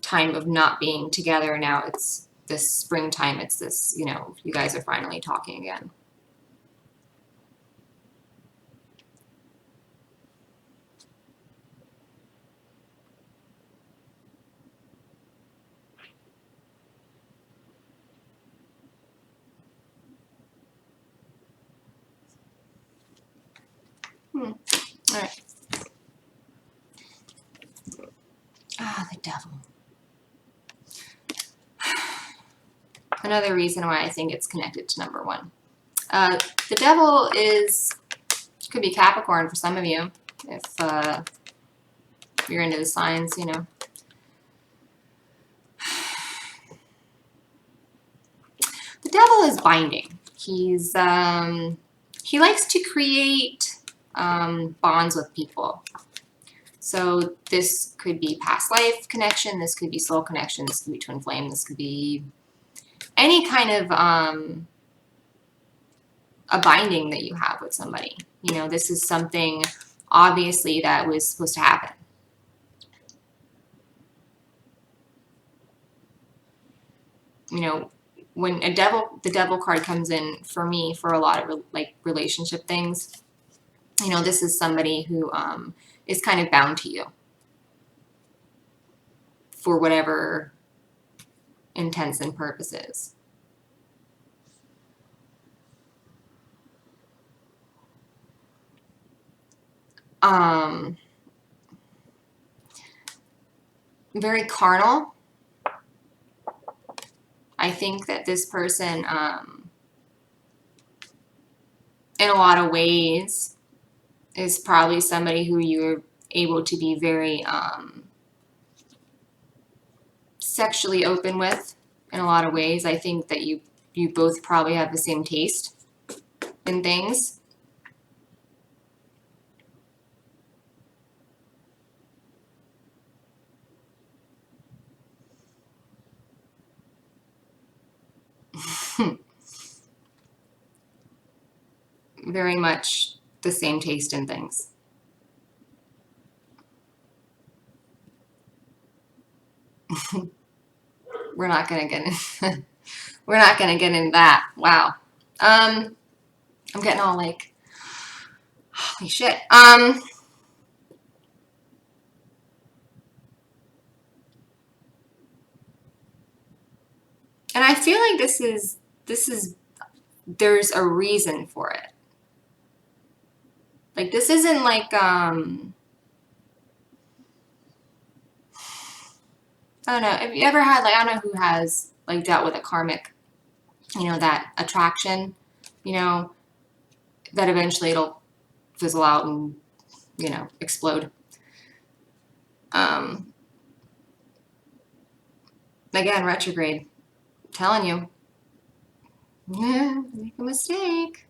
time of not being together, now it's this springtime, it's this, you guys are finally talking again. All right. Ah, the devil. Another reason why I think it's connected to number one. The devil could be Capricorn for some of you, if you're into the signs, The devil is binding. He likes to create bonds with people. So this could be past life connection, this could be soul connection, this could be twin flame, this could be any kind of a binding that you have with somebody. This is something obviously that was supposed to happen. When the devil card comes in for me for a lot of relationship things, you know, this is somebody who is kind of bound to you for whatever intents and purposes. Very carnal. I think that this person, in a lot of ways, is probably somebody who you're able to be very sexually open with in a lot of ways. I think that you both probably have the same taste in things. Very much the same taste in things. We're not gonna get in. We're not gonna get into that. Wow. I'm getting all like, holy shit. And I feel like this is there's a reason for it. Like this isn't like I don't know. Have you ever had like I don't know who has like dealt with a karmic, you know, that attraction, you know, that eventually it'll fizzle out and, you know, explode. Again, retrograde. I'm telling you. Yeah, make a mistake.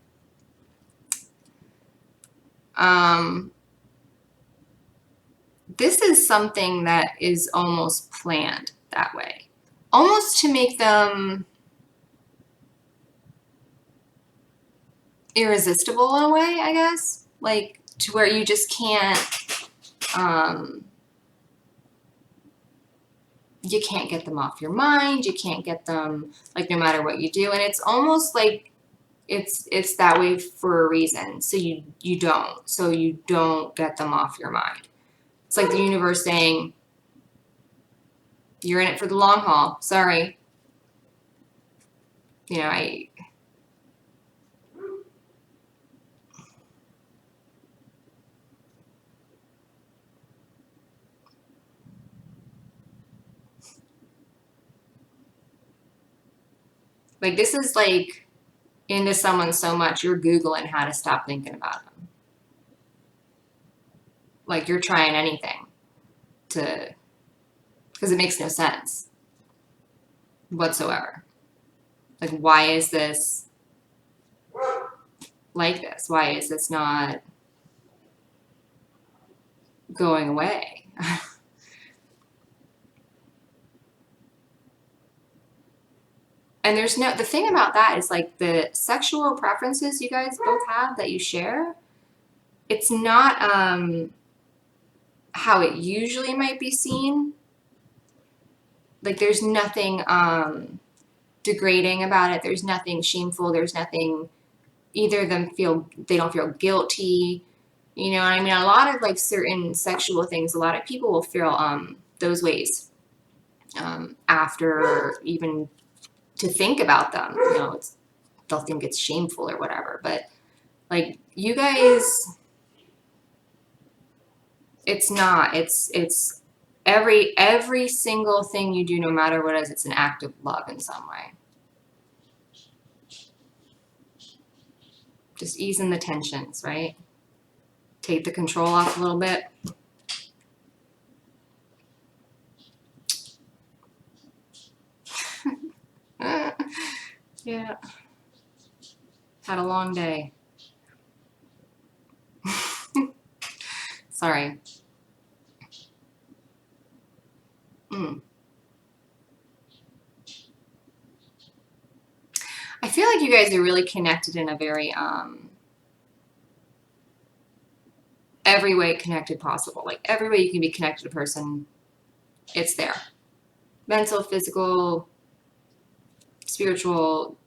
This is something that is almost planned that way. Almost to make them irresistible in a way, I guess. Like to where you just can't you can't get them off your mind. You can't get them like no matter what you do. And it's almost like it's that way for a reason. So you don't get them off your mind. It's like the universe saying, you're in it for the long haul. Sorry. You know, like this is like into someone so much, you're Googling how to stop thinking about them. Like you're trying anything to, because it makes no sense whatsoever. Like, why is this like this? Why is this not going away? And there's no, the thing about that is like the sexual preferences you guys both have that you share, it's not how it usually might be seen. Like there's nothing degrading about it. There's nothing shameful. There's nothing, either of them they don't feel guilty. You know what I mean? A lot of like certain sexual things, a lot of people will feel those ways after even to think about them. You know, they'll think it's shameful or whatever. But like you guys, it's not. It's every single thing you do, no matter what it is, it's an act of love in some way. Just easing the tensions, right? Take the control off a little bit. Yeah. Had a long day. Sorry. I feel like you guys are really connected in a very every way connected possible. Like every way you can be connected to a person, it's there. Mental, physical, spiritual,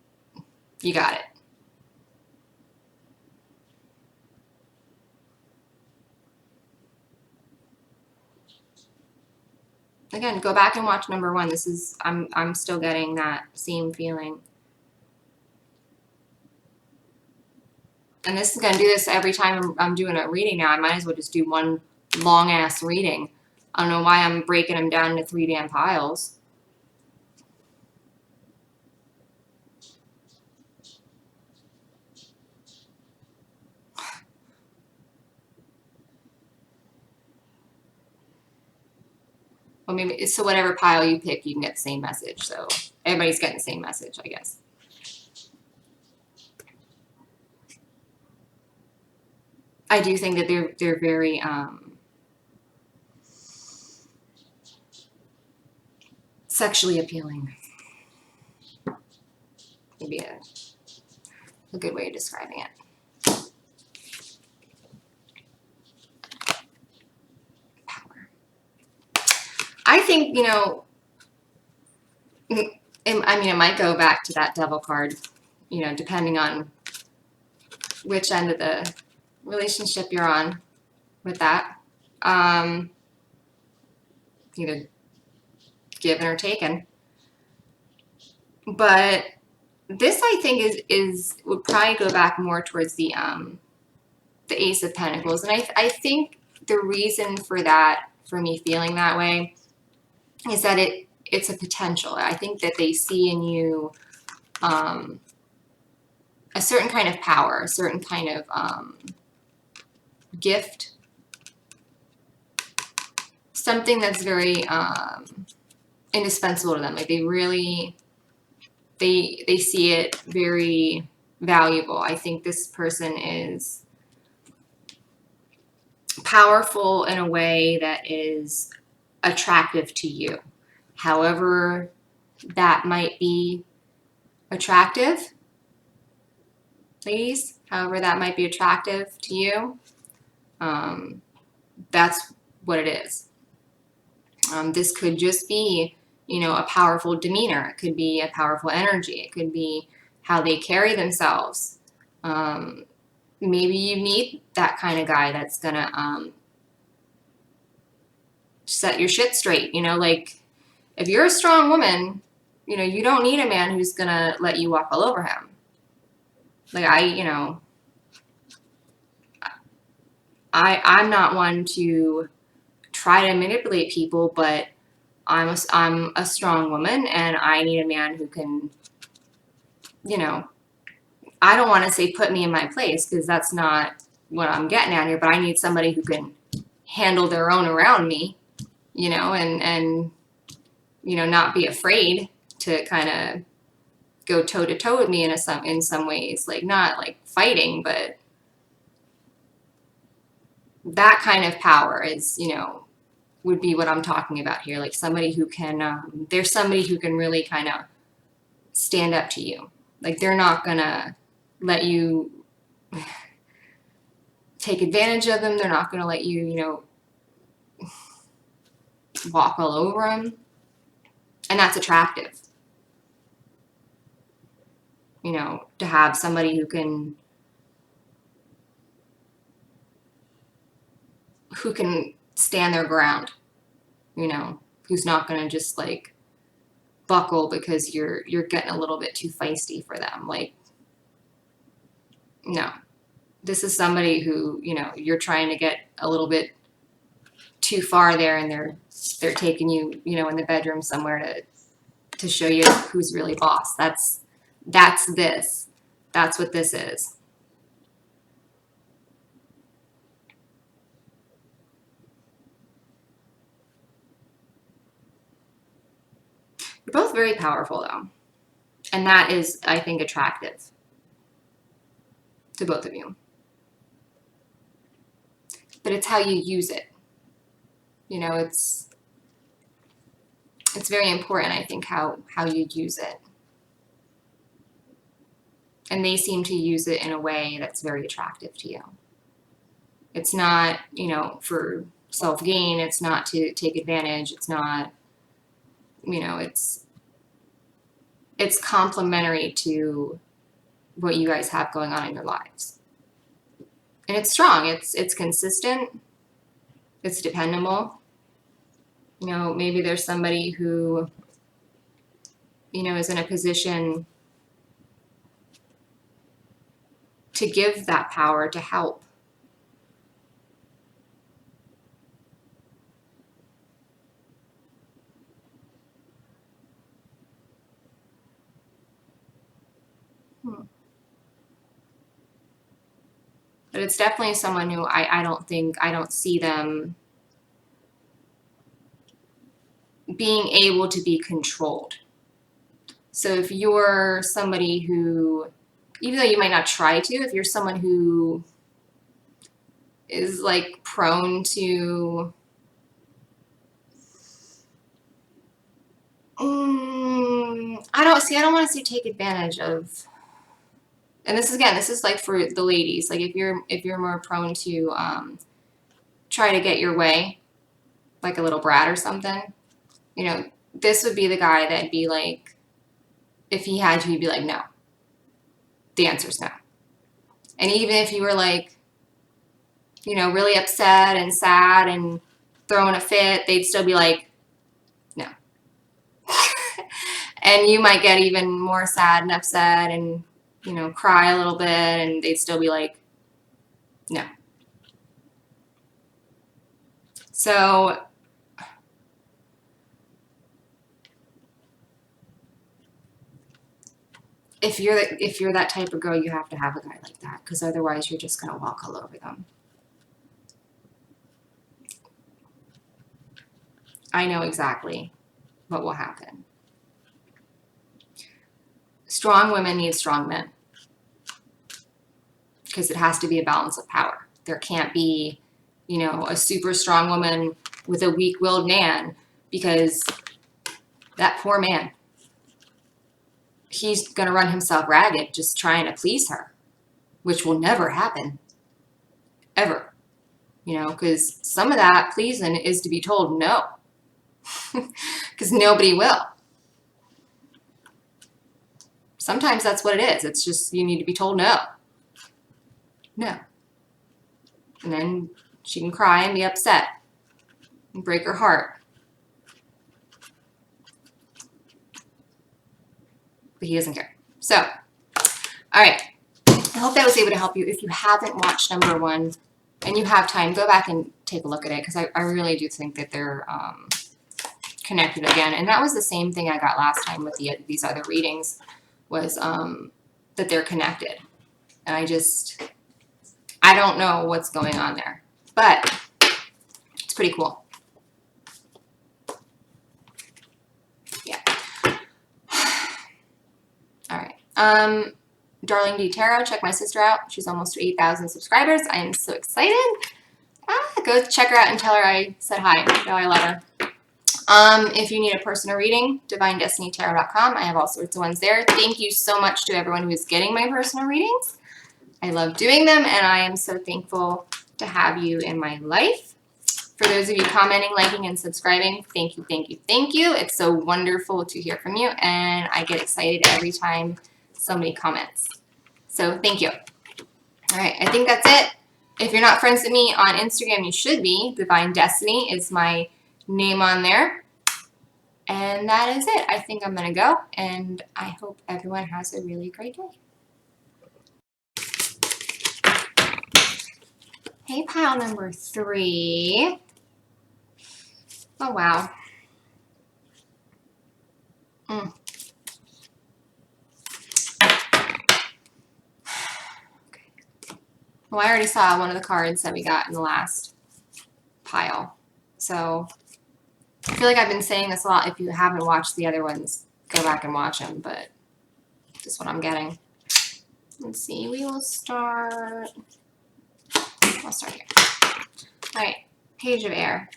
you got it. Again, go back and watch number 1. This is, I'm still getting that same feeling. And this is going to do this every time I'm doing a reading now. I might as well just do one long ass reading. I don't know why I'm breaking them down into 3 damn piles. Well, maybe, so whatever pile you pick, you can get the same message. So everybody's getting the same message, I guess. I do think that they're very sexually appealing. Maybe a good way of describing it. Power. I think, you know, I mean, it might go back to that devil card, you know, depending on which end of the relationship you're on with that. Either given or taken. But this, I think, would probably go back more towards the Ace of Pentacles. And I think the reason for that, for me feeling that way, is that it's a potential. I think that they see in you a certain kind of power, a certain kind of gift, something that's very indispensable to them. Like they really, they see it very valuable. I think this person is powerful in a way that is attractive to you. However that might be attractive, ladies, however that might be attractive to you, that's what it is. This could just be, you know, a powerful demeanor. It could be a powerful energy. It could be how they carry themselves. Maybe you need that kind of guy that's gonna set your shit straight. You know, like if you're a strong woman, you know, you don't need a man who's gonna let you walk all over him. Like I'm not one to try to manipulate people, but I'm a strong woman, and I need a man who can, you know, I don't want to say put me in my place, because that's not what I'm getting at here, but I need somebody who can handle their own around me, you know, and you know, not be afraid to kind of go toe to toe with me in some ways, like not like fighting, but that kind of power is, you know, would be what I'm talking about here. Like somebody who can, there's somebody who can really kind of stand up to you. Like they're not gonna let you take advantage of them. They're not gonna let you, you know, walk all over them. And that's attractive. You know, to have somebody who can stand their ground, you know, who's not going to just like buckle because you're getting a little bit too feisty for them. Like, no, this is somebody who, you know, you're trying to get a little bit too far there, and they're taking you, you know, in the bedroom somewhere to show you who's really boss. That's this. That's what this is. You're both very powerful, though. And that is, I think, attractive to both of you. But it's how you use it. You know, it's very important, I think, how you use it. And they seem to use it in a way that's very attractive to you. It's not, you know, for self-gain. It's not to take advantage. It's not, you know, it's complementary to what you guys have going on in your lives. And it's strong. It's consistent. It's dependable. You know, maybe there's somebody who, you know, is in a position to give that power to help. But it's definitely someone who I don't see them being able to be controlled. So if you're somebody who, even though you might not try to, if you're someone who is like prone to, I don't want to say take advantage of, and this is, again, this is like for the ladies, like if you're more prone to try to get your way, like a little brat or something, you know, this would be the guy that'd be like, if he had to, he'd be like, no. The answer's no. And even if you were like, you know, really upset and sad and throwing a fit, they'd still be like, no. And you might get even more sad and upset and, you know, cry a little bit, and they'd still be like, no. So if you're that type of girl, you have to have a guy like that, because otherwise you're just going to walk all over them. I know exactly what will happen. Strong women need strong men, because it has to be a balance of power. There can't be, you know, a super strong woman with a weak-willed man, because that poor man, he's going to run himself ragged just trying to please her, which will never happen, ever. You know, because some of that pleasing is to be told no, because nobody will. Sometimes that's what it is. It's just you need to be told no. No. And then she can cry and be upset and break her heart. But he doesn't care. So, all right. I hope that was able to help you. If you haven't watched number 1 and you have time, go back and take a look at it, because I really do think that they're connected again. And that was the same thing I got last time with these other readings, was that they're connected. And I don't know what's going on there, but it's pretty cool. Yeah. All right. Darling D Tarot, check my sister out. She's almost to 8,000 subscribers. I am so excited. Go check her out and tell her I said hi. No, I love her. If you need a personal reading, divinedestinytarot.com. I have all sorts of ones there. Thank you so much to everyone who is getting my personal readings. I love doing them, and I am so thankful to have you in my life. For those of you commenting, liking, and subscribing, thank you, thank you, thank you. It's so wonderful to hear from you, and I get excited every time somebody comments. So thank you. All right, I think that's it. If you're not friends with me on Instagram, you should be. Divine Destiny is my name on there. And that is it. I think I'm going to go, and I hope everyone has a really great day. Hey, pile number 3. Oh, wow. Okay. Well, I already saw one of the cards that we got in the last pile. So I feel like I've been saying this a lot. If you haven't watched the other ones, go back and watch them, but this is what I'm getting. Let's see. We will start. I'll start here. All right. Page of Air.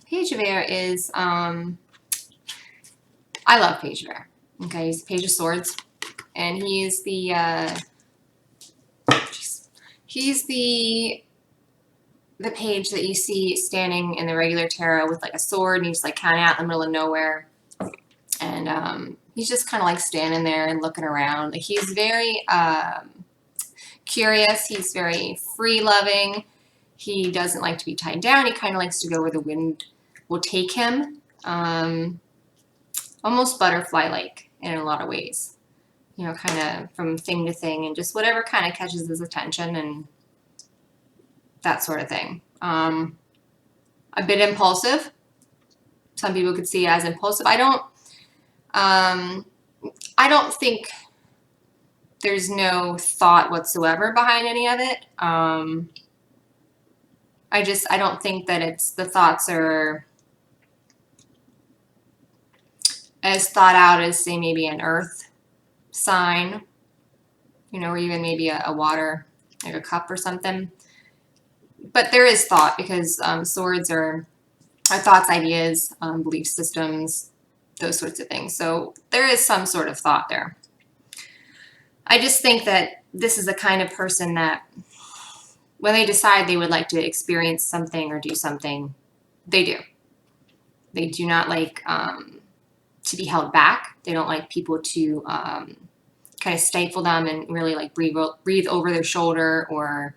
Page of Air is, I love Page of Air. Okay, he's the Page of Swords, and he's the page that you see standing in the regular tarot with like a sword, and he's like kind of out in the middle of nowhere, and he's just kind of like standing there and looking around. Like, he's very curious. He's very free-loving. He doesn't like to be tied down. He kind of likes to go where the wind will take him. Almost butterfly-like in a lot of ways. You know, kind of from thing to thing and just whatever kind of catches his attention and that sort of thing. A bit impulsive. Some people could see it as impulsive. I don't think there's no thought whatsoever behind any of it. I don't think that the thoughts are as thought out as, say, maybe an earth sign, you know, or even maybe a water, like a cup or something. But there is thought because swords are thoughts, ideas, belief systems, those sorts of things. So there is some sort of thought there. I just think that this is the kind of person that when they decide they would like to experience something or do something, they do. They do not like to be held back. They don't like people to kind of stifle them and really like breathe over their shoulder or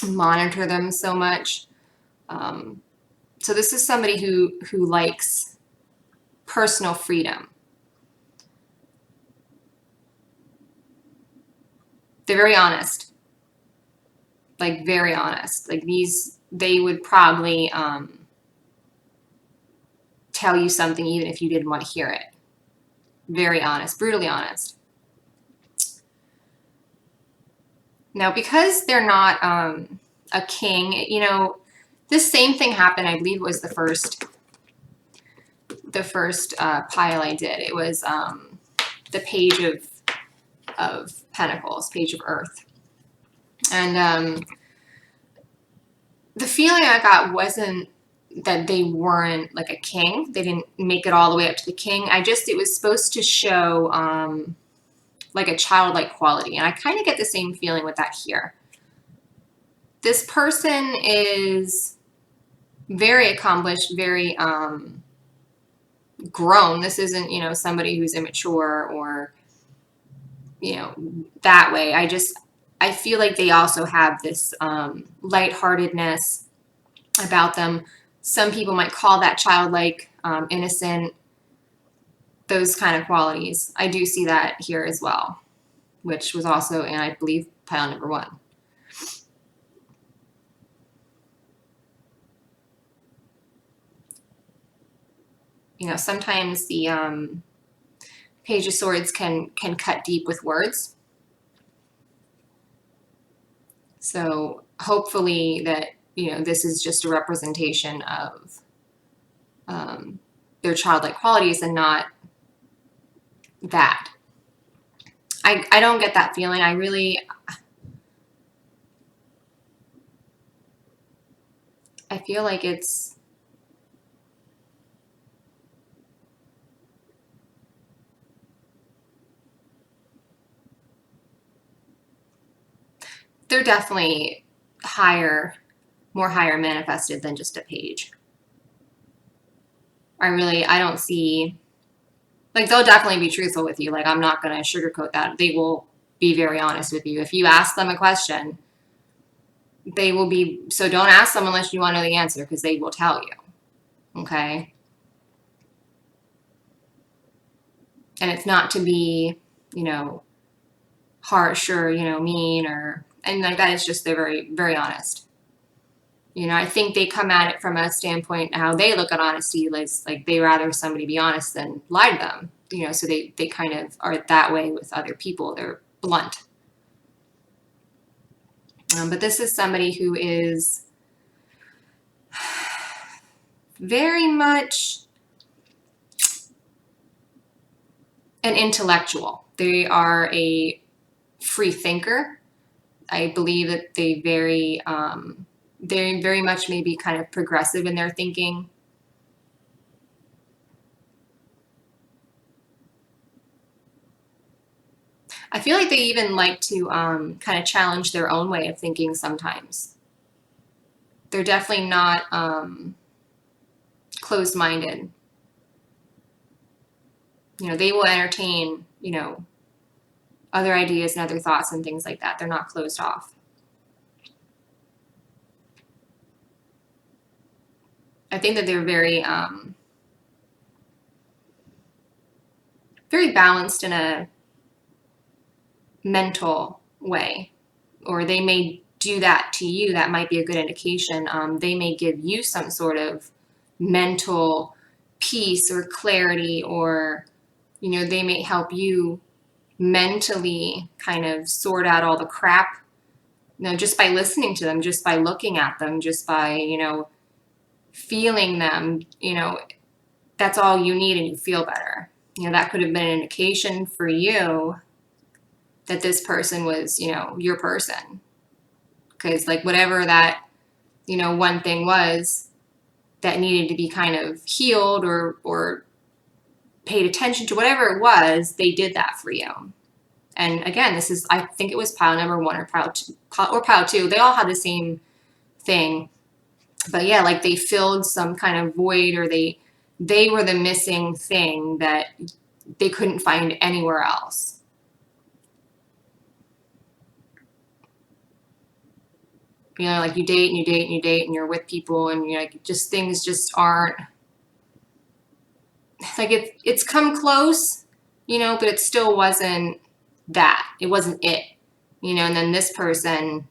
monitor them so much. So this is somebody who likes personal freedom. They're very honest, like very honest. Like they would probably tell you something even if you didn't want to hear it. Very honest, brutally honest. Now, because they're not a king, you know, this same thing happened. I believe it was the first pile I did. It was the Page of Pentacles, Page of Earth. And the feeling I got wasn't that they weren't like a king. They didn't make it all the way up to the king. It was supposed to show like a childlike quality. And I kind of get the same feeling with that here. This person is very accomplished, very grown. This isn't, you know, somebody who's immature or, you know, that way. I feel like they also have this lightheartedness about them. Some people might call that childlike, innocent, those kind of qualities. I do see that here as well, which was also in, I believe, pile number 1. You know, sometimes the Page of Swords can cut deep with words. So hopefully that, you know, this is just a representation of their childlike qualities and not that. I don't get that feeling. I feel like they're definitely more higher manifested than just a page. I don't see, like, they'll definitely be truthful with you. Like, I'm not going to sugarcoat that. They will be very honest with you. If you ask them a question, they will be, so don't ask them unless you want to know the answer, because they will tell you. Okay? And it's not to be, you know, harsh or, you know, mean and like that. It's just they're very, very honest. You know, I think they come at it from a standpoint how they look at honesty, like they rather somebody be honest than lie to them. You know, so they kind of are that way with other people. They're blunt. But this is somebody who is very much an intellectual. They are a free thinker. I believe that they very much maybe kind of progressive in their thinking. I feel like they even like to kind of challenge their own way of thinking sometimes. They're definitely not closed-minded. You know, they will entertain, you know, other ideas and other thoughts and things like that. They're not closed off. I think that they're very, very balanced in a mental way, or they may do that to you. That might be a good indication. They may give you some sort of mental peace or clarity, or, you know, they may help you mentally kind of sort out all the crap, you know, just by listening to them, just by looking at them, just by, you know, feeling them, you know, that's all you need and you feel better. You know, that could have been an indication for you that this person was, you know, your person. Because, like, whatever that, you know, one thing was that needed to be kind of healed or paid attention to, whatever it was, they did that for you. And again, this is, I think it was pile number 1 or pile 2. They all had the same thing. But yeah, like they filled some kind of void, or they were the missing thing that they couldn't find anywhere else. You know, like you date and you date and you date and you're with people and you're like, just things just aren't, like it's come close, you know, but it still wasn't that. It wasn't it, you know, and then this person,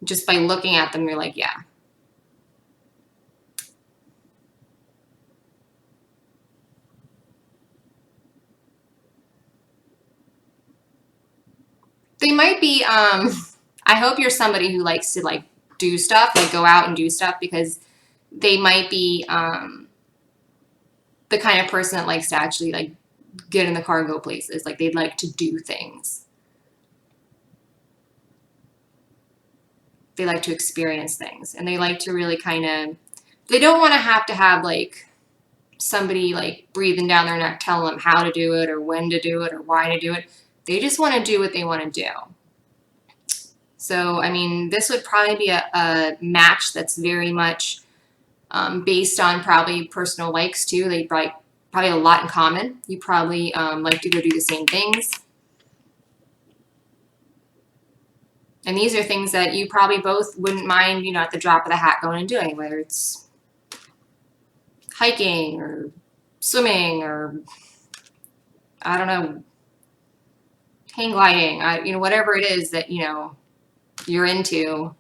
just by looking at them, you're like, yeah. They might be, I hope you're somebody who likes to like do stuff, like go out and do stuff, because they might be the kind of person that likes to actually like get in the car and go places. Like they'd like to do things. They like to experience things, and they like to really kind of, they don't want to have like somebody like breathing down their neck telling them how to do it or when to do it or why to do it. They just want to do what they want to do. So, I mean, this would probably be a match that's very much based on probably personal likes too. They probably a lot in common. You probably like to go do the same things. And these are things that you probably both wouldn't mind, you know, at the drop of the hat going and doing, whether it's hiking or swimming or, I don't know, hang gliding, you know, whatever it is that, you know, you're into.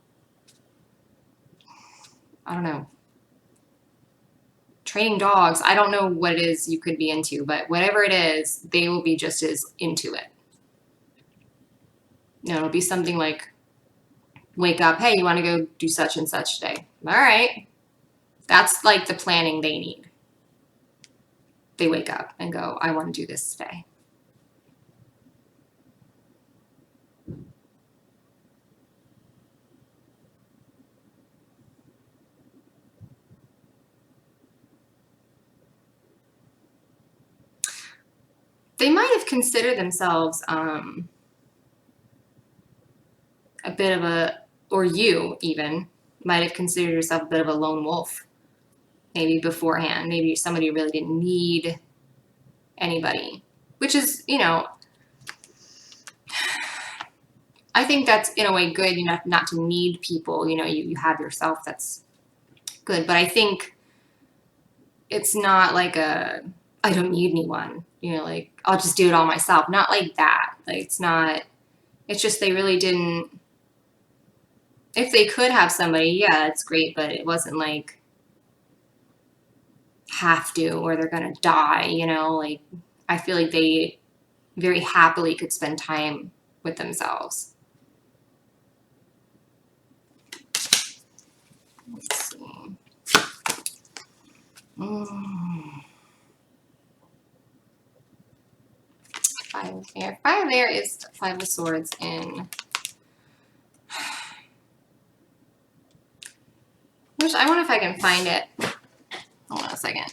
I don't know. Training dogs. I don't know what it is you could be into, but whatever it is, they will be just as into it. You know, it'll be something like, wake up, hey, you want to go do such and such today? All right. That's like the planning they need. They wake up and go, I want to do this today. They might have considered themselves a bit of a, or you even might have considered yourself a bit of a lone wolf, maybe beforehand. Maybe somebody who really didn't need anybody, which is, you know, I think that's in a way good, you know, not to need people, you know, you have yourself, that's good. But I think it's not like I don't need anyone, you know, like I'll just do it all myself. Not like that. Like it's not, it's just they really didn't, if they could have somebody, yeah, it's great, but it wasn't like have to or they're gonna die, you know, like I feel like they very happily could spend time with themselves. Let's see. Five there. Five there is Five of Swords in. Which I wonder if I can find it. Hold on a second.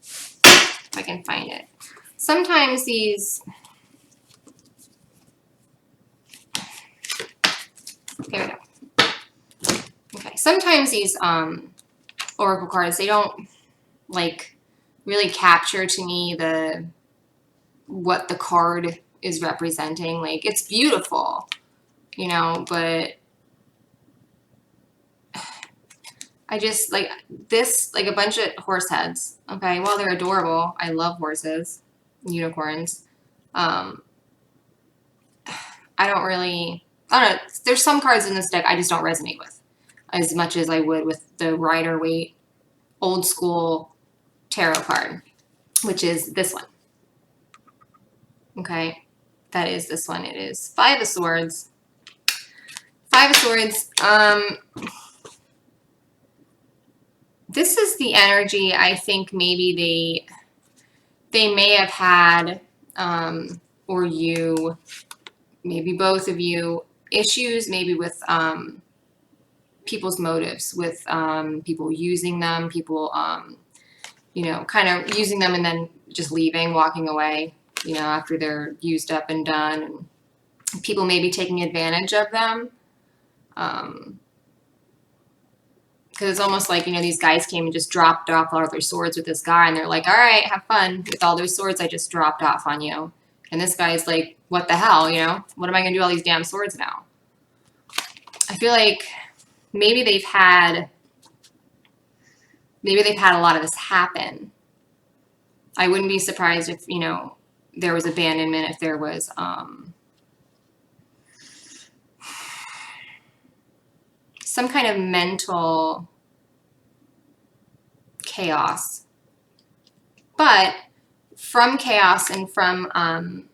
If I can find it. Sometimes these. Here we go. Okay. Sometimes these oracle cards, they don't like really capture to me what the card is representing. Like it's beautiful, you know, but I just like this, like a bunch of horse heads. Okay, well, they're adorable. I love horses, unicorns. Um, I don't really, I don't know. There's some cards in this deck I just don't resonate with as much as I would with the Rider Waite old school tarot card, which is this one. Okay, that is this one. It is Five of Swords. Five of Swords. This is the energy I think maybe they may have had, or you, maybe both of you, issues maybe with people's motives, with people using them, people, you know, kind of using them and then just leaving, walking away, you know, after they're used up and done, and people maybe taking advantage of them. Because it's almost like, you know, these guys came and just dropped off all their swords with this guy, and they're like, all right, have fun with all those swords I just dropped off on you. And this guy's like, what the hell, you know? What am I going to do with all these damn swords now? I feel like maybe they've had a lot of this happen. I wouldn't be surprised if, you know, there was abandonment, if there was some kind of mental chaos. But from chaos and from,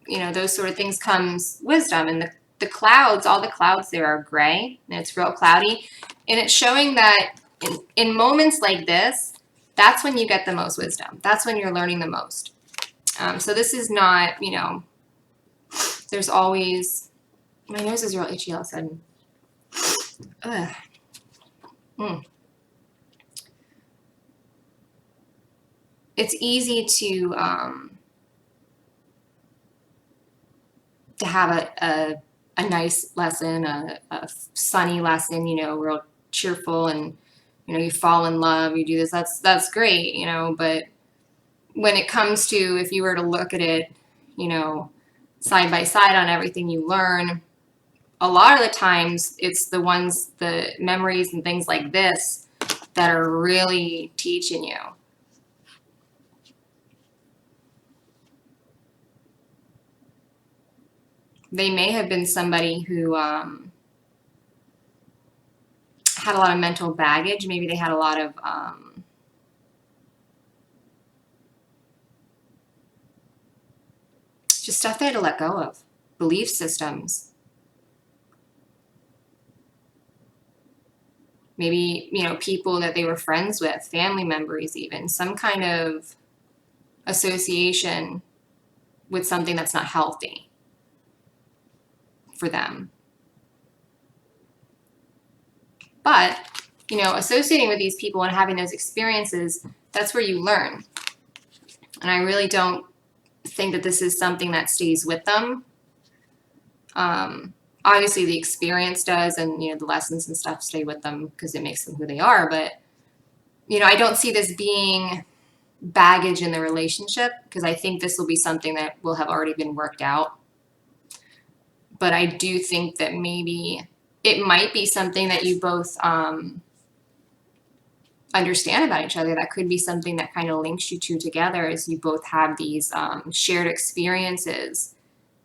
you know, those sort of things comes wisdom. And the clouds, all the clouds there are gray, and it's real cloudy. And it's showing that in moments like this, that's when you get the most wisdom. That's when you're learning the most. So this is not, you know, there's always, my nose is real itchy all of a sudden. Ugh. It's easy to have a nice lesson, a sunny lesson, you know, real cheerful, and, you know, you fall in love, you do this, that's great, you know, but when it comes to, if you were to look at it, you know, side by side on everything you learn, a lot of the times it's the memories and things like this that are really teaching you. They may have been somebody who had a lot of mental baggage. Maybe they had a lot of just stuff they had to let go of, belief systems. Maybe, you know, people that they were friends with, family members even, some kind of association with something that's not healthy for them. But, you know, associating with these people and having those experiences, that's where you learn. And I really don't think that this is something that stays with them. Obviously the experience does, and, you know, the lessons and stuff stay with them because it makes them who they are. But, you know, I don't see this being baggage in the relationship, because I think this will be something that will have already been worked out. But I do think that maybe it might be something that you both understand about each other. That could be something that kind of links you two together, as you both have these shared experiences,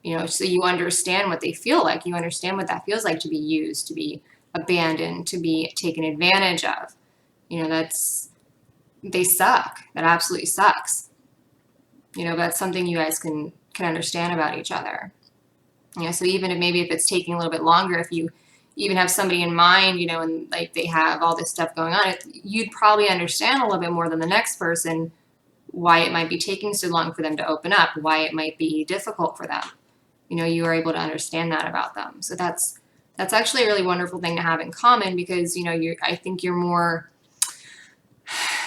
you know, so you understand what they feel like. You understand what that feels like to be used, to be abandoned, to be taken advantage of. You know, they suck. That absolutely sucks. You know, that's something you guys can understand about each other. You know, so even if it's taking a little bit longer, if you even have somebody in mind, you know, and like they have all this stuff going on, you'd probably understand a little bit more than the next person why it might be taking so long for them to open up, why it might be difficult for them. You know, you are able to understand that about them. So that's actually a really wonderful thing to have in common, because, you know, I think you're more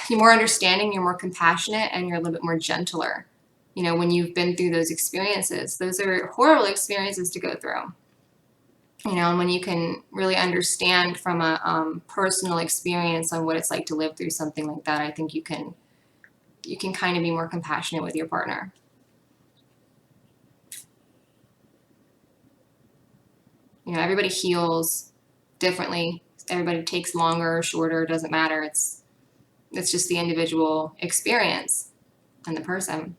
understanding, you're more compassionate, and you're a little bit more gentler. You know, when you've been through those experiences, those are horrible experiences to go through. You know, and when you can really understand from a personal experience on what it's like to live through something like that, I think you can kind of be more compassionate with your partner. You know, everybody heals differently. everybody takes longer or shorter, doesn't matter. It's just the individual experience and the person.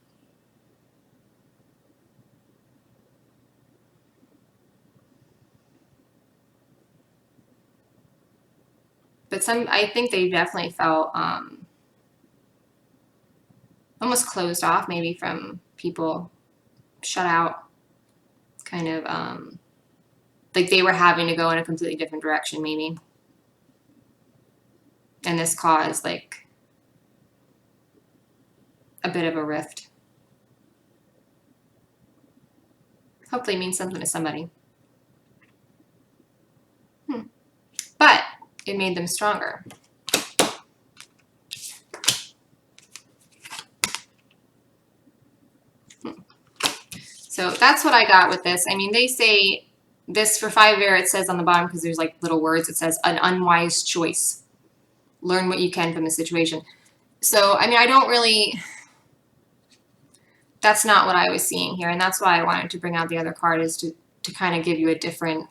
But I think they definitely felt almost closed off, maybe, from people, shut out, kind of like they were having to go in a completely different direction, maybe. And this caused like a bit of a rift. Hopefully it means something to somebody. But it made them stronger. So that's what I got with this. I mean, they say this for 5-year, it says on the bottom, because there's like little words, it says an unwise choice. Learn what you can from the situation. So, I mean, I don't really, that's not what I was seeing here. And that's why I wanted to bring out the other card, is to kind of give you a different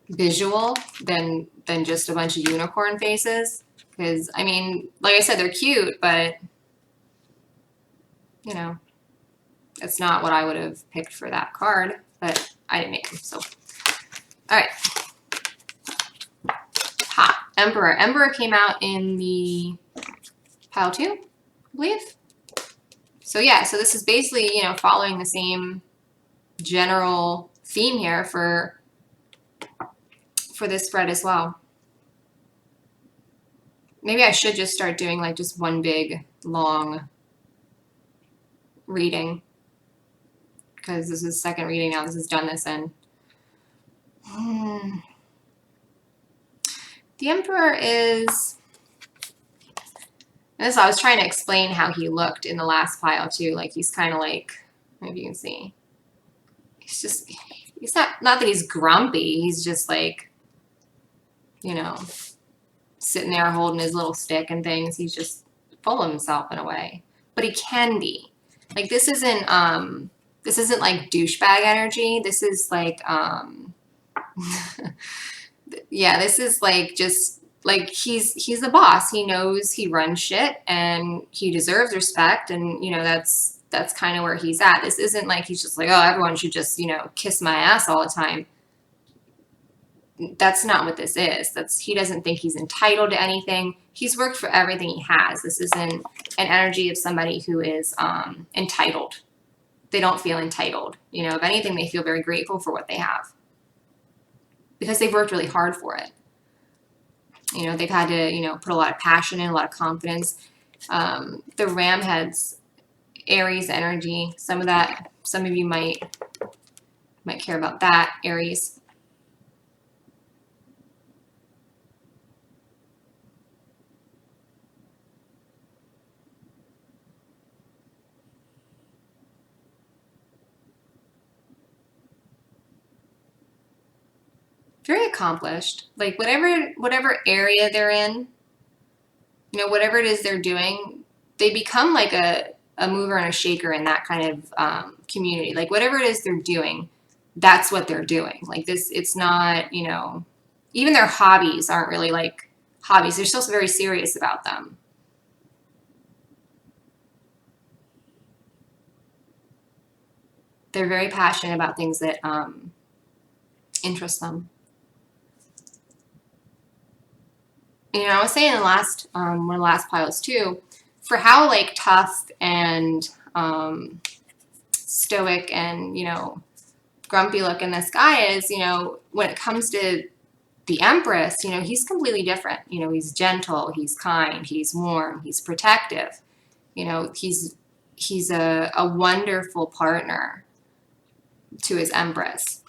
visual than just a bunch of unicorn faces. Because, I mean, like I said, they're cute, but, you know, it's not what I would have picked for that card, but I didn't make them, so. All right. Ha, Emperor. Emperor came out in the pile 2, I believe. So yeah, so this is basically, you know, following the same general theme here for this spread as well. Maybe I should just start doing like just one big, long reading, because this is second reading now. This has done this in. The Emperor is, and this, I was trying to explain how he looked in the last pile too. Like he's kind of like, maybe you can see, he's not that he's grumpy. He's just like, you know, sitting there holding his little stick and things. He's just full of himself in a way, but he can be. Like this isn't like douchebag energy. This is like, yeah, this is like just like he's the boss. He knows he runs shit and he deserves respect, and you know that's kind of where he's at. This isn't like he's just like, oh, everyone should just, you know, kiss my ass all the time. That's not what this is. He doesn't think he's entitled to anything. He's worked for everything he has. This isn't an energy of somebody who is entitled. They don't feel entitled. You know, if anything, they feel very grateful for what they have, because they've worked really hard for it. You know, they've had to, you know, put a lot of passion in, a lot of confidence. The ram heads, Aries energy. Some of you might care about that, Aries. Very accomplished. Like whatever area they're in, you know, whatever it is they're doing, they become like a mover and a shaker in that kind of community. Like whatever it is they're doing, that's what they're doing. Like this, it's not, you know, even their hobbies aren't really like hobbies. They're still very serious about them. They're very passionate about things that interest them. You know, I was saying in the last one of the last piles too, for how like tough and stoic and, you know, grumpy looking this guy is, you know, when it comes to the Empress, you know, he's completely different. You know, he's gentle, he's kind, he's warm, he's protective. You know, he's a wonderful partner to his Empress.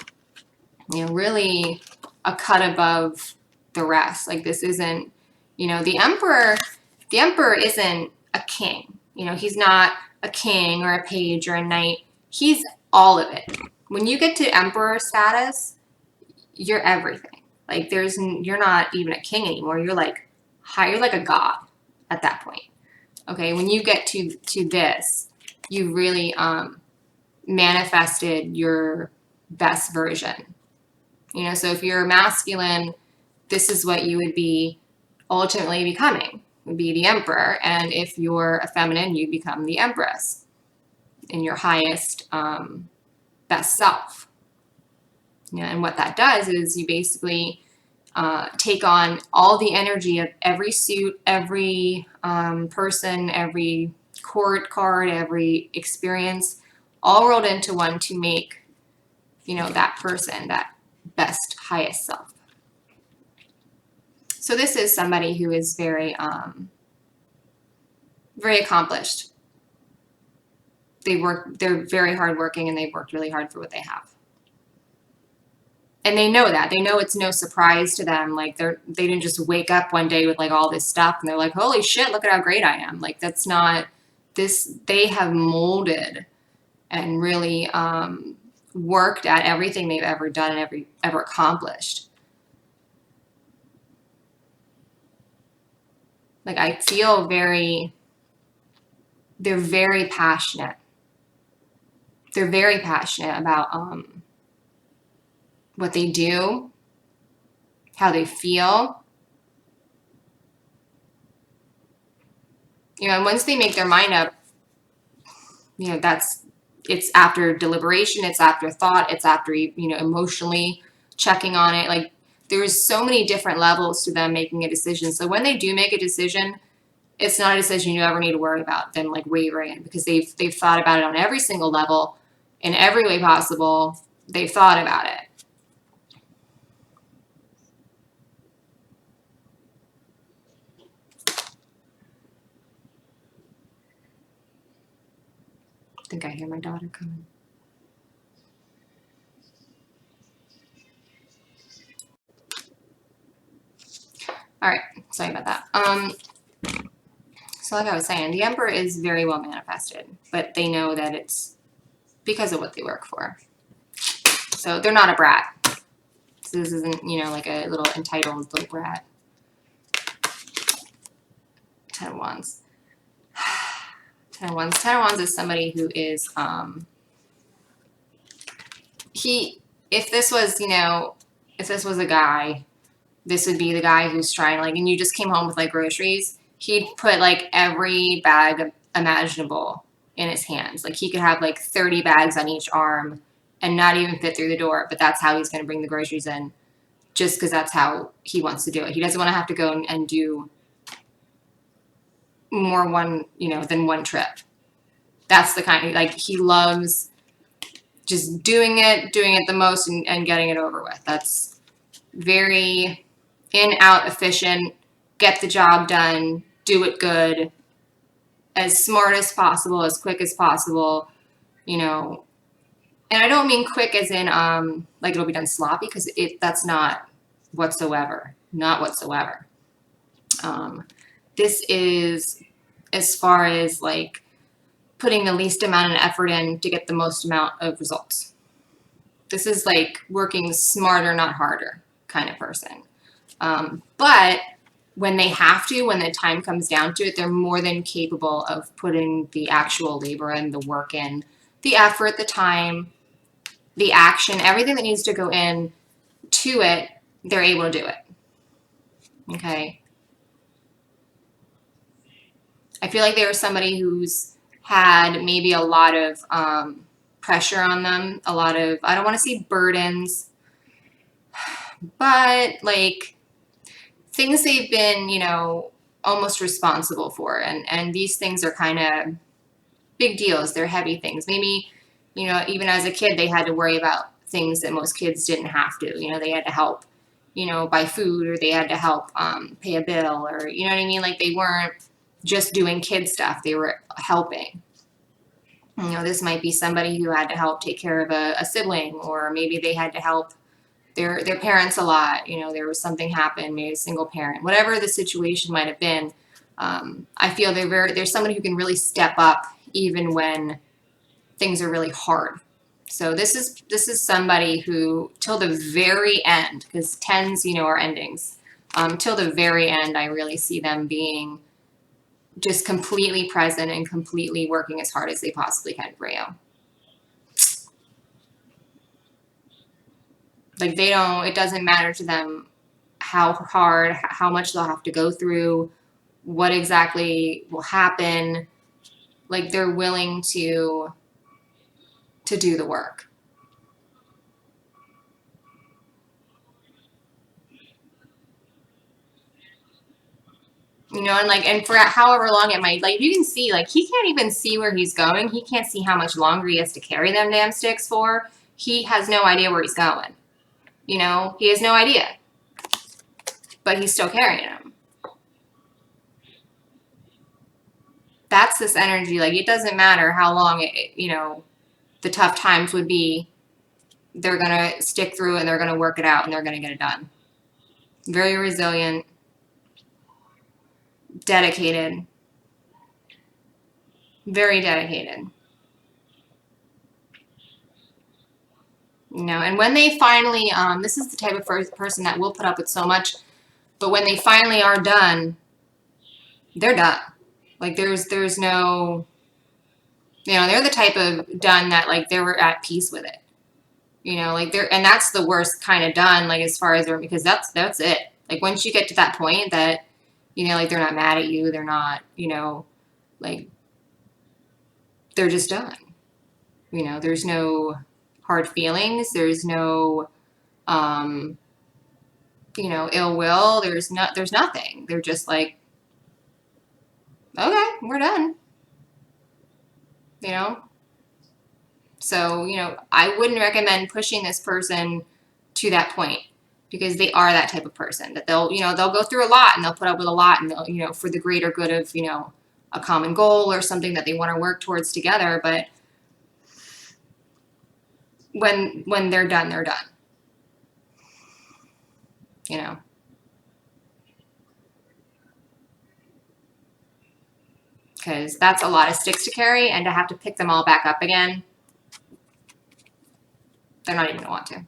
You know, really a cut above the rest. Like this isn't, you know, the emperor isn't a king. You know, he's not a king or a page or a knight. He's all of it. When you get to emperor status, you're everything. Like you're not even a king anymore. You're like a god at that point. Okay, when you get to this, you really manifested your best version. You know, so if you're masculine, this is what you would be ultimately becoming, would be the emperor. And if you're a feminine, you become the empress in your highest, best self. You know, and what that does is you basically take on all the energy of every suit, every person, every court card, every experience, all rolled into one to make, you know, that person, that best, highest self. So this is somebody who is very, very accomplished. They're very hardworking, and they've worked really hard for what they have. And they know that. They know it's no surprise to them. Like they didn't just wake up one day with like all this stuff and they're like, holy shit, look at how great I am. Like that's not this. They have molded and really worked at everything they've ever done and ever accomplished. Like I feel they're very passionate. They're very passionate about what they do, how they feel. You know, and once they make their mind up, you know, it's after deliberation, it's after thought, it's after, you know, emotionally checking on it. Like there's so many different levels to them making a decision. So when they do make a decision, it's not a decision you ever need to worry about them like wavering in, because they've thought about it on every single level in every way possible. They've thought about it. I think I hear my daughter coming. All right, sorry about that. So like I was saying, the emperor is very well manifested, but they know that it's because of what they work for. So they're not a brat. So this isn't, you know, like a little entitled little brat. 10 of Wands. 10 of Wands. 10 of Wands is somebody who is, if this was, you know, if this was a guy, this would be the guy who's trying, like, and you just came home with like groceries, he'd put like every bag imaginable in his hands. Like he could have like 30 bags on each arm and not even fit through the door, but that's how he's going to bring the groceries in, just because that's how he wants to do it. He doesn't want to have to go and do more than one trip. That's the kind of, like, he loves just doing it the most and getting it over with. That's very in, out, efficient, get the job done, do it good, as smart as possible, as quick as possible, you know. And I don't mean quick as in like it'll be done sloppy, because that's not whatsoever. Not whatsoever. This is as far as like putting the least amount of effort in to get the most amount of results. This is like working smarter, not harder kind of person. But when they have to, when the time comes down to it, they're more than capable of putting the actual labor in, the work in, the effort, the time, the action, everything that needs to go in to it, they're able to do it. Okay. I feel like they were somebody who's had maybe a lot of pressure on them, a lot of, I don't want to say burdens, but like things they've been, you know, almost responsible for. And these things are kind of big deals. They're heavy things. Maybe, you know, even as a kid, they had to worry about things that most kids didn't have to. You know, they had to help, you know, buy food, or they had to help pay a bill, or, you know what I mean? Like they weren't just doing kid stuff. They were helping. You know, this might be somebody who had to help take care of a sibling, or maybe they had to help their parents a lot. You know, there was something happened, maybe a single parent, whatever the situation might have been. I feel they're somebody who can really step up even when things are really hard. So this is somebody who, till the very end, because tens, you know, are endings. Till the very end, I really see them being just completely present and completely working as hard as they possibly can for you. Like it doesn't matter to them how hard, how much they'll have to go through, what exactly will happen. Like they're willing to do the work. And for however long it might, like, you can see, like, he can't even see where he's going. He can't see how much longer he has to carry them damn sticks for. He has no idea where he's going. He has no idea. But he's still carrying them. That's this energy. Like, it doesn't matter how long, the tough times would be. They're going to stick through and they're going to work it out and they're going to get it done. Very resilient. Dedicated. Very dedicated. And when they finally, this is the type of person that will put up with so much, but when they finally are done, they're done. Like, there's no, they're the type of done that, like, they were at peace with it. And that's the worst kind of done, like, as far as because that's it. Like, once you get to that point that, like, they're not mad at you, they're not, like, they're just done. There's no hard feelings. There's no, ill will. There's nothing. They're just like, okay, we're done. So, I wouldn't recommend pushing this person to that point because they are that type of person that they'll go through a lot and they'll put up with a lot and they'll, for the greater good of, a common goal or something that they want to work towards together. But when they're done, they're done. Because that's a lot of sticks to carry, and to have to pick them all back up again, they're not even going to want to.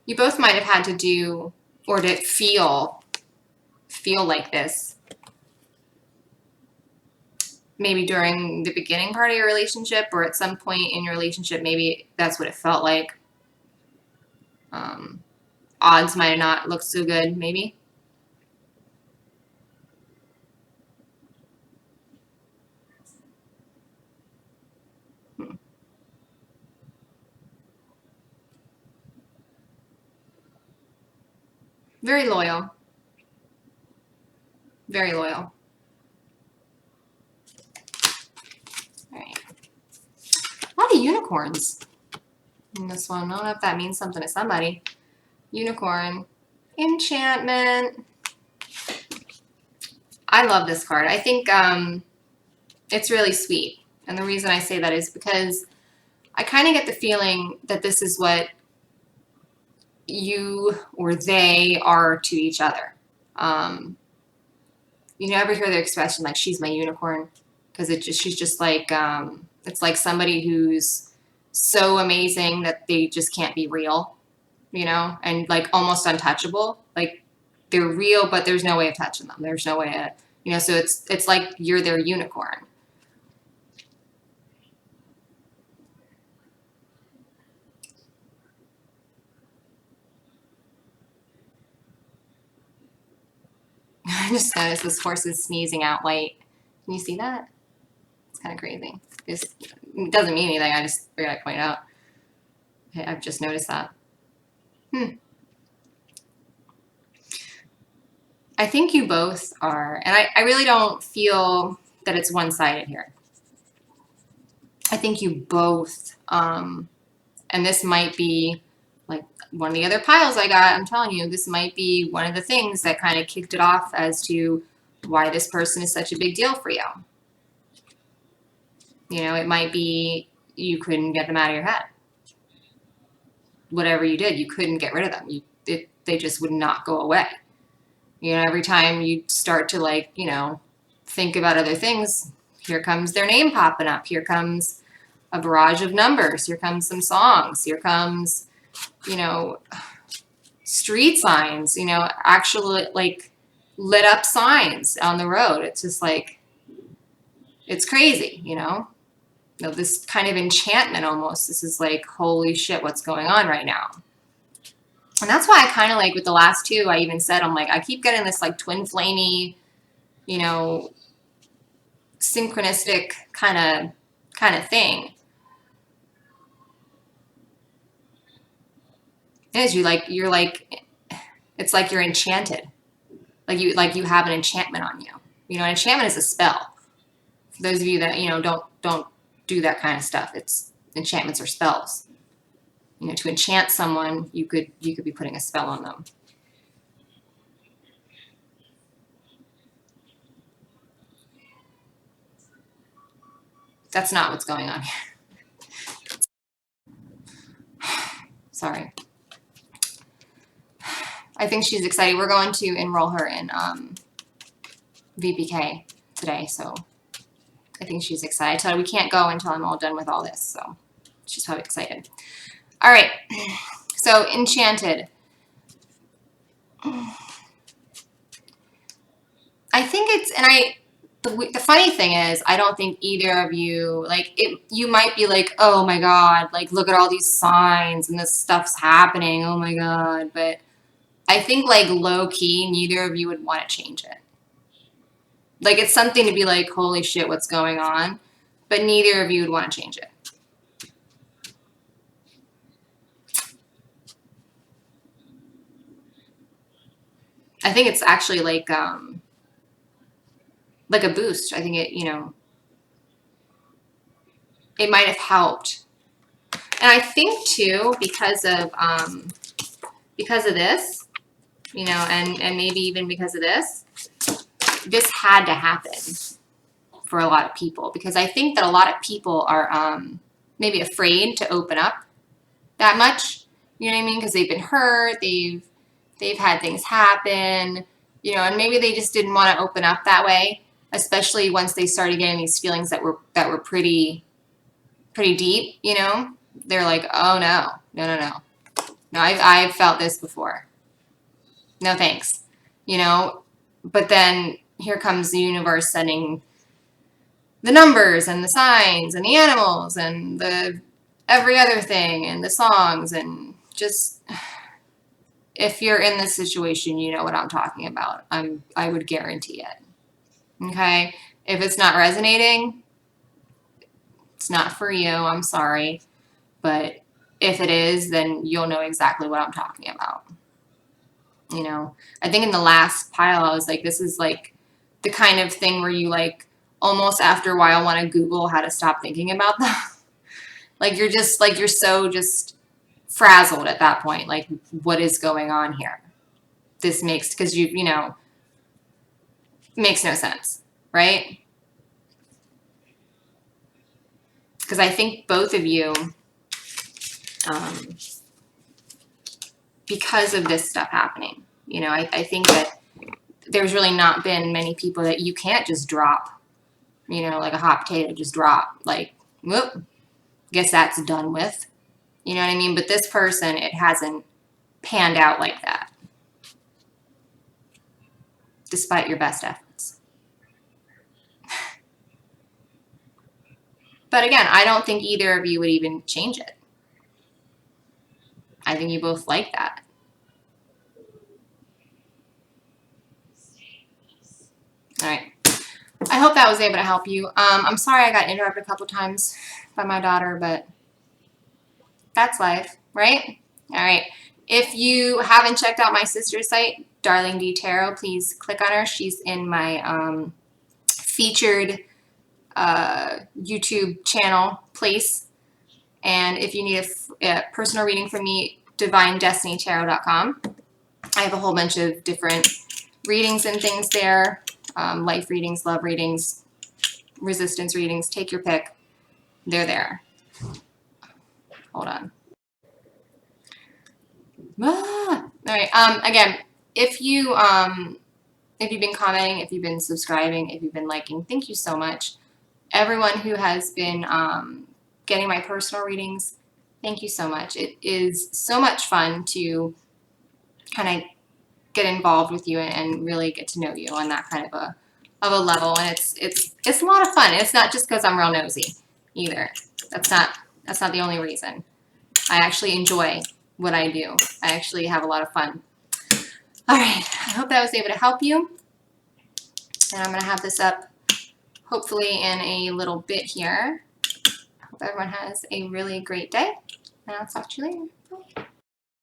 You both might have had to do, or to feel like this, maybe during the beginning part of your relationship, or at some point in your relationship, maybe that's what it felt like. Odds might have not looked so good, maybe. Very loyal. Very loyal. All right. A lot of unicorns in this one. I don't know if that means something to somebody. Unicorn. Enchantment. I love this card. I think it's really sweet. And the reason I say that is because I kind of get the feeling that this is what you or they are to each other. You ever hear the expression, like, she's my unicorn? Because she's just like, it's like somebody who's so amazing that they just can't be real, and like almost untouchable. Like, they're real, but there's no way of touching them. There's no way to, so it's like you're their unicorn. I just noticed this horse is sneezing out light. Can you see that? It's kind of crazy. It doesn't mean anything. I just figured I'd point out. Okay, I've just noticed that. I think you both are, and I really don't feel that it's one-sided here. I think you both, and this might be like one of the other piles I got, I'm telling you, this might be one of the things that kind of kicked it off as to why this person is such a big deal for you. It might be you couldn't get them out of your head. Whatever you did, you couldn't get rid of them. They just would not go away. Every time you start to, like, think about other things, here comes their name popping up. Here comes a barrage of numbers. Here comes some songs. Here comes, street signs, you know, actual like lit up signs on the road. It's just like, it's crazy, you know? You know, this kind of enchantment almost. This is like, holy shit, what's going on right now? And that's why I kind of like with the last two, I even said, I'm like, I keep getting this like twin flamey, you know, synchronistic kind of thing. It is, you're like, it's like you're enchanted. Like you have an enchantment on you. You know, an enchantment is a spell. For those of you that, you know, don't do that kind of stuff. It's enchantments or spells. You know, to enchant someone, you could be putting a spell on them. That's not what's going on here. Sorry. I think she's excited. We're going to enroll her in VPK today, so I think she's excited. I told her we can't go until I'm all done with all this, so she's probably excited. All right, so enchanted. I think it's, and the funny thing is, I don't think either of you, like, you might be like, oh my God, like, look at all these signs and this stuff's happening, oh my God, but I think, like, low-key, neither of you would want to change it. Like, it's something to be like, holy shit, what's going on? But neither of you would want to change it. I think it's actually like a boost. I think it, you know, it might have helped. And I think too, because of this, you know, and maybe even because of this had to happen for a lot of people, because I think that a lot of people are maybe afraid to open up that much. You know what I mean? Because they've been hurt, they've had things happen, you know, and maybe they just didn't want to open up that way, especially once they started getting these feelings that were pretty deep, you know. They're like, oh no, I've felt this before. No thanks, you know. But then here comes the universe sending the numbers and the signs and the animals and the every other thing and the songs, and just, if you're in this situation, you know what I'm talking about. I would guarantee it. Okay? If it's not resonating, it's not for you. I'm sorry. But if it is, then you'll know exactly what I'm talking about. You know, I think in the last pile, I was like, this is like the kind of thing where you like almost after a while want to Google how to stop thinking about them. Like you're just like, you're so just frazzled at that point. Like, what is going on here? This makes, because you know, makes no sense, right? Because I think both of you, because of this stuff happening, you know, I think that there's really not been many people that you can't just drop, you know, like a hot potato, just drop, like, whoop, guess that's done with. You know what I mean? But this person, it hasn't panned out like that, despite your best efforts. But again, I don't think either of you would even change it. I think you both like that. All right. I hope that was able to help you. I'm sorry I got interrupted a couple times by my daughter, but that's life, right? All right. If you haven't checked out my sister's site, Darling D Tarot, please click on her. She's in my featured YouTube channel place. And if you need a personal reading from me, divinedestinytarot.com. I have a whole bunch of different readings and things there. Life readings, love readings, resistance readings, take your pick. They're there. Hold on. All right. Again, if you've been commenting, if you've been subscribing, if you've been liking, thank you so much. Everyone who has been getting my personal readings, thank you so much. It is so much fun to kind of get involved with you and really get to know you on that kind of a level. And it's a lot of fun. And it's not just because I'm real nosy either. That's not the only reason. I actually enjoy what I do. I actually have a lot of fun. All right, I hope that was able to help you. And I'm going to have this up hopefully in a little bit here. Hope everyone has a really great day, and I'll talk to you later. Bye.